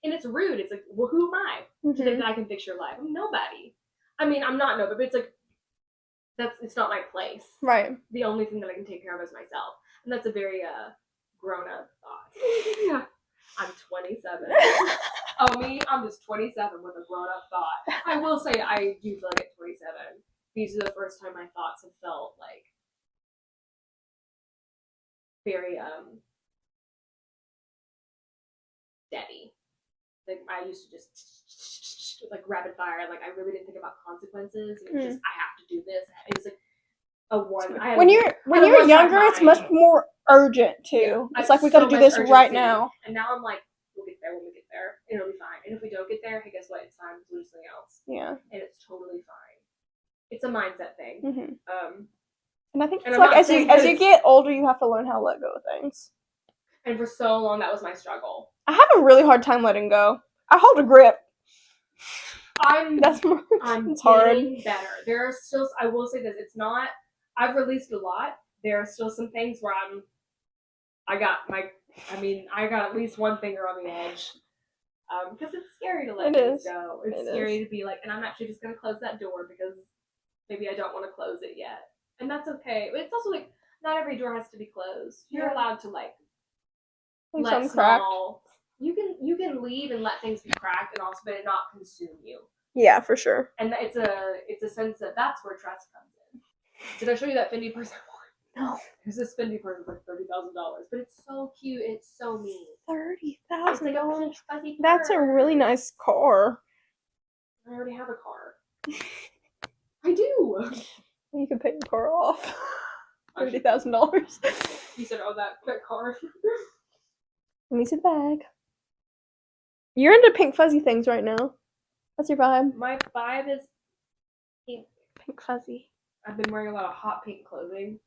and it's rude. It's like, well, who am I to think that I can fix your life? I'm nobody. I mean, I'm not nobody, but it's like it's not my place. Right. The only thing that I can take care of is myself, and that's a very grown up thought. Yeah. I'm 27. Oh, me? I'm just 27 with a grown up thought. I will say I do feel like at 27, these are the first time my thoughts have felt like very steady. Like I used to just like rapid fire. Like I really didn't think about consequences. It was just I have to do this. It was like a one. When you're younger, it's much more urgent too. Yeah, it's like we got to do this right now. And now I'm like, we'll get there when we get there. It'll be fine. And if we don't get there, hey, guess what? It's time to do something else. Yeah. And it's totally fine. It's a mindset thing. Mm-hmm. And I think it's like as you get older, you have to learn how to let go of things. And for so long, that was my struggle. I have a really hard time letting go. I hold a grip. I'm getting better. There are still, I will say this, it's not, I've released a lot. There are still some things where I got at least one finger on the edge. Because it's scary to let things go. It's scary to be like, and I'm actually just going to close that door because maybe I don't want to close it yet. And that's okay. But it's also like, not every door has to be closed. You're allowed to like let small. You can leave and let things be cracked, and also but it not consume you. Yeah, for sure. And it's a sense that that's where trust comes in. Did I show you that Fendi purse? No. There's this Fendi purse for like $30,000, but it's so cute. And it's so mean. $30,000. It's like a pink fuzzy purse. That's a really nice car. I already have a car. I do. You can pay your car off. $30,000. You said, "Oh, that car." Let me see the bag. You're into pink fuzzy things right now. What's your vibe? My vibe is pink. Pink fuzzy. I've been wearing a lot of hot pink clothing.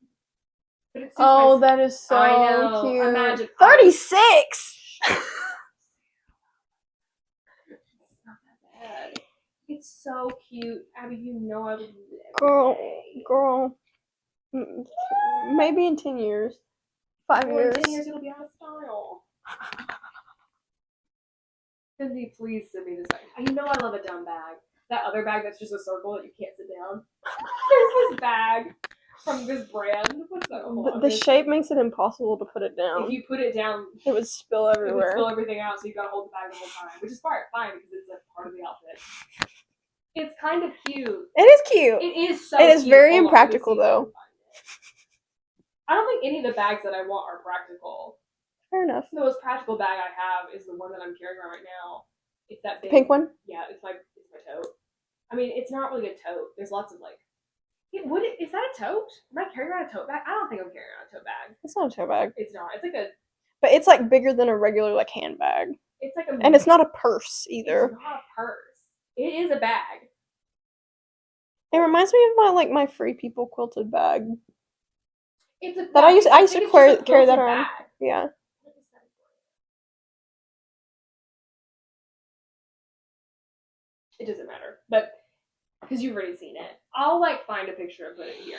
But it's that is so cute. Imagine 36. It's not that bad. It's so cute. Abby, you know I would use it every day. Girl. Maybe in 10 years. 5 years. In 10 years it'll be out of style. Cindy, please send me this bag. You know I love a dumb bag. That other bag that's just a circle that you can't sit down. There's this bag from this brand. What's that called? The shape makes it impossible to put it down. If you put it down, it would spill everywhere. It would spill everything out, so you gotta hold the bag the whole time. Which is fine because it's like part of the outfit. It's kind of cute. It is cute. It is so It is cute. very impractical, though. I don't think any of the bags that I want are practical. Fair enough. The most practical bag I have is the one that I'm carrying around right now. It's that big pink one? Yeah, it's my tote. I mean, it's not really a tote. There's lots of like... Is that a tote? Am I carrying around a tote bag? I don't think I'm carrying around a tote bag. It's not a tote bag. It's not. It's like a... But it's like bigger than a regular like handbag. It's like a... And it's not a purse either. It's not a purse. It is a bag. It reminds me of my Free People quilted bag. It's a... That I used to carry that around. Bag. Yeah. It doesn't matter, but because you've already seen it, I'll like find a picture and put it here.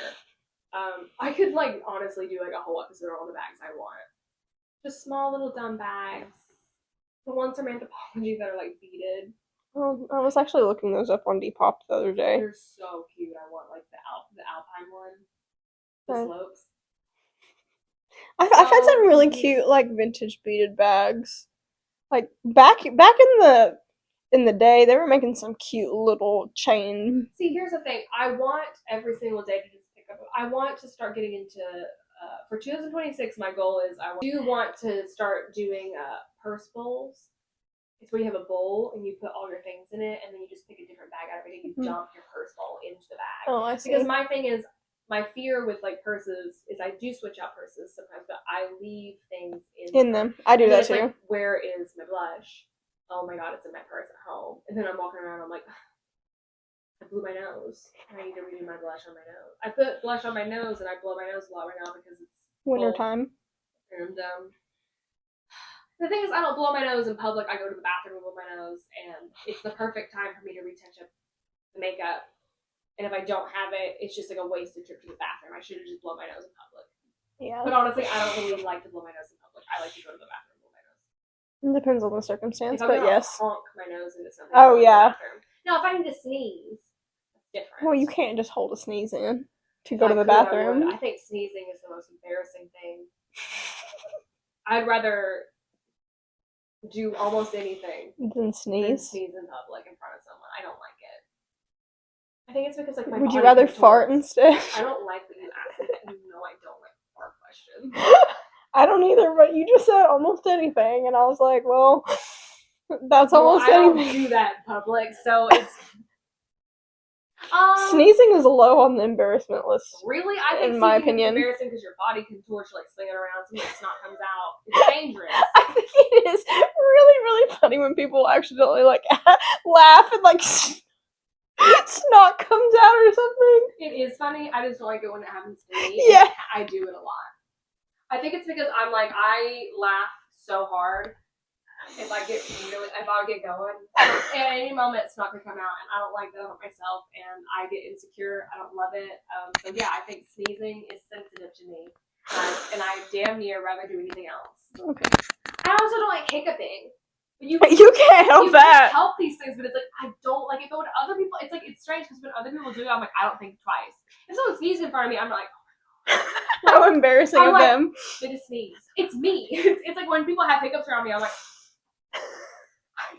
I could like honestly do like a whole episode on all the bags I want. Just small little dumb bags. The ones from Anthropologie that are like beaded. Oh, I was actually looking those up on Depop the other day. They're so cute. I want like the Alpine one. The slopes. I've had some really cute like vintage beaded bags. Like back in the day, they were making some cute little chain. See, here's the thing. I want every single day to just pick up. I want to start getting into, for 2026, my goal is I do want to start doing purse bowls. It's where you have a bowl and you put all your things in it and then you just pick a different bag out of it and you dump your purse bowl into the bag. Oh, I see. Because my thing is, my fear with like purses is I do switch out purses sometimes, but I leave things in them. I do that too. Like, where is my blush? Oh my god, it's in my purse at home. And then I'm walking around, I'm like, I blew my nose. I need to redo my blush on my nose. I put blush on my nose and I blow my nose a lot right now because it's winter time. And the thing is, I don't blow my nose in public. I go to the bathroom and blow my nose, and it's the perfect time for me to retouch up the makeup. And if I don't have it, it's just like a wasted trip to the bathroom. I should have just blown my nose in public. Yeah. But honestly, I don't really like to blow my nose in public. I like to go to the bathroom and blow my nose. It depends on the circumstance, but yes. Honk my nose into something. Oh, yeah. Now, if I need to sneeze, that's different. Well, you can't just hold a sneeze in to go to the bathroom. I think sneezing is the most embarrassing thing. I'd rather do almost anything than sneeze in public in front of someone. I don't like it. I think it's because like my Would you rather fart instead? I don't like that you ask me that. You know I don't like fart questions. I don't either, but you just said almost anything, and I was like, well, that's almost anything. I don't do that in public, so it's... Sneezing is low on the embarrassment list. Really? I think in my opinion, it's embarrassing because your body contorts like slinging around, so the snot comes out. It's dangerous. I think it is really, really funny when people accidentally like laugh and like snot comes out or something. It is funny. I just don't like it when it happens to me. Yeah, I do it a lot. I think it's because I'm like, I laugh so hard. If I get going, at any moment it's not gonna come out, and I don't like that about myself, and I get insecure. I don't love it. So yeah, I think sneezing is sensitive to me, and I damn near rather do anything else. Okay. I also don't like hiccuping. You can't help that. You can't help these things, but it's like I don't like it. But when other people, it's like it's strange because when other people do it, I'm like I don't think twice. If someone sneezes in front of me, I'm like. How embarrassing of them. They just sneeze. It's me. It's like when people have hiccups around me, I'm like.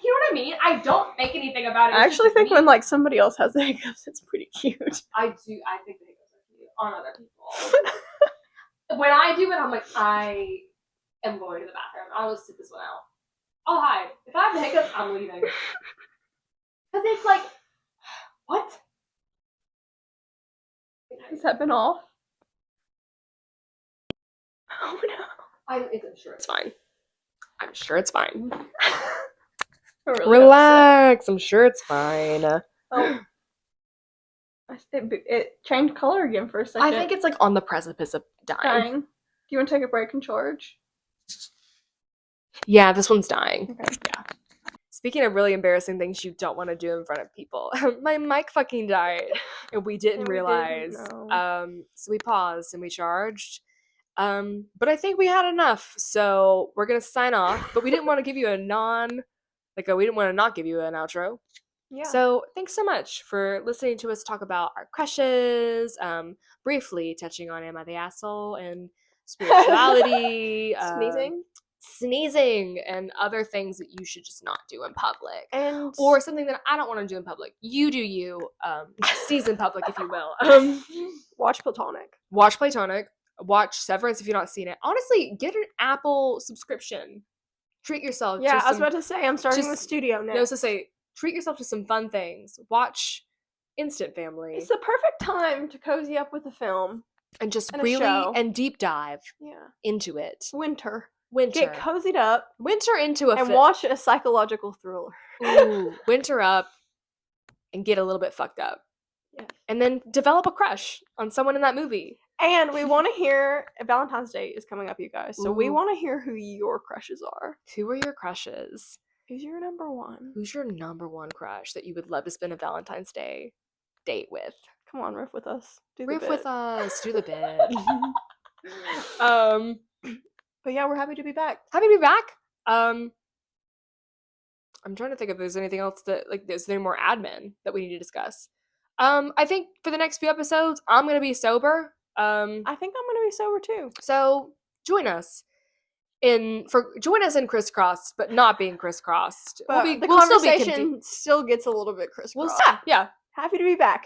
You know what I mean? I don't make anything about it. I actually think when like somebody else has the hiccups, it's pretty cute. I do. I think the hiccups are cute on other people. When I do it, I'm like, I am going to the bathroom. I'll just sit this one out. I'll hide. If I have the hiccups, I'm leaving. Because it's like, what? Has that been off? Oh no. I'm sure it's fine. I'm sure it's fine. Really relax. I'm sure it's fine. Oh. It changed color again for a second. I think it's like on the precipice of dying. Do you want to take a break and charge? Yeah, this one's dying. Okay. Yeah. Speaking of really embarrassing things you don't want to do in front of people, my mic fucking died, and we didn't realize. So we paused and we charged. But I think we had enough, so we're gonna sign off. But we didn't want to give you we didn't want to not give you an outro. Yeah. So thanks so much for listening to us talk about our crushes, briefly touching on Am I the Asshole and spirituality, sneezing, and other things that you should just not do in public, or something that I don't want to do in public. You do you. Sneeze in public if you will. Watch Platonic. Watch Severance if you've not seen it. Honestly, get an Apple subscription. Treat yourself. Yeah, I was about to say I'm starting with Studio next. I was to say treat yourself to some fun things. Watch Instant Family. It's the perfect time to cozy up with a film and just and deep dive into it. Winter. Get cozied up. Winter into and watch a psychological thriller. Ooh, winter up and get a little bit fucked up. Yeah. And then develop a crush on someone in that movie. And we want to hear, Valentine's Day is coming up, you guys. So we want to hear who your crushes are. Who are your crushes? Who's your number one? Who's your number one crush that you would love to spend a Valentine's Day date with? Come on, riff with us. Do the bit. But yeah, we're happy to be back. I'm trying to think if there's anything else is there more admin that we need to discuss? I think for the next few episodes, I'm going to be sober. I think I'm going to be sober too. So join us in crisscrossed, but not being crisscrossed. But the conversation still gets a little bit crisscrossed. Yeah. Happy to be back.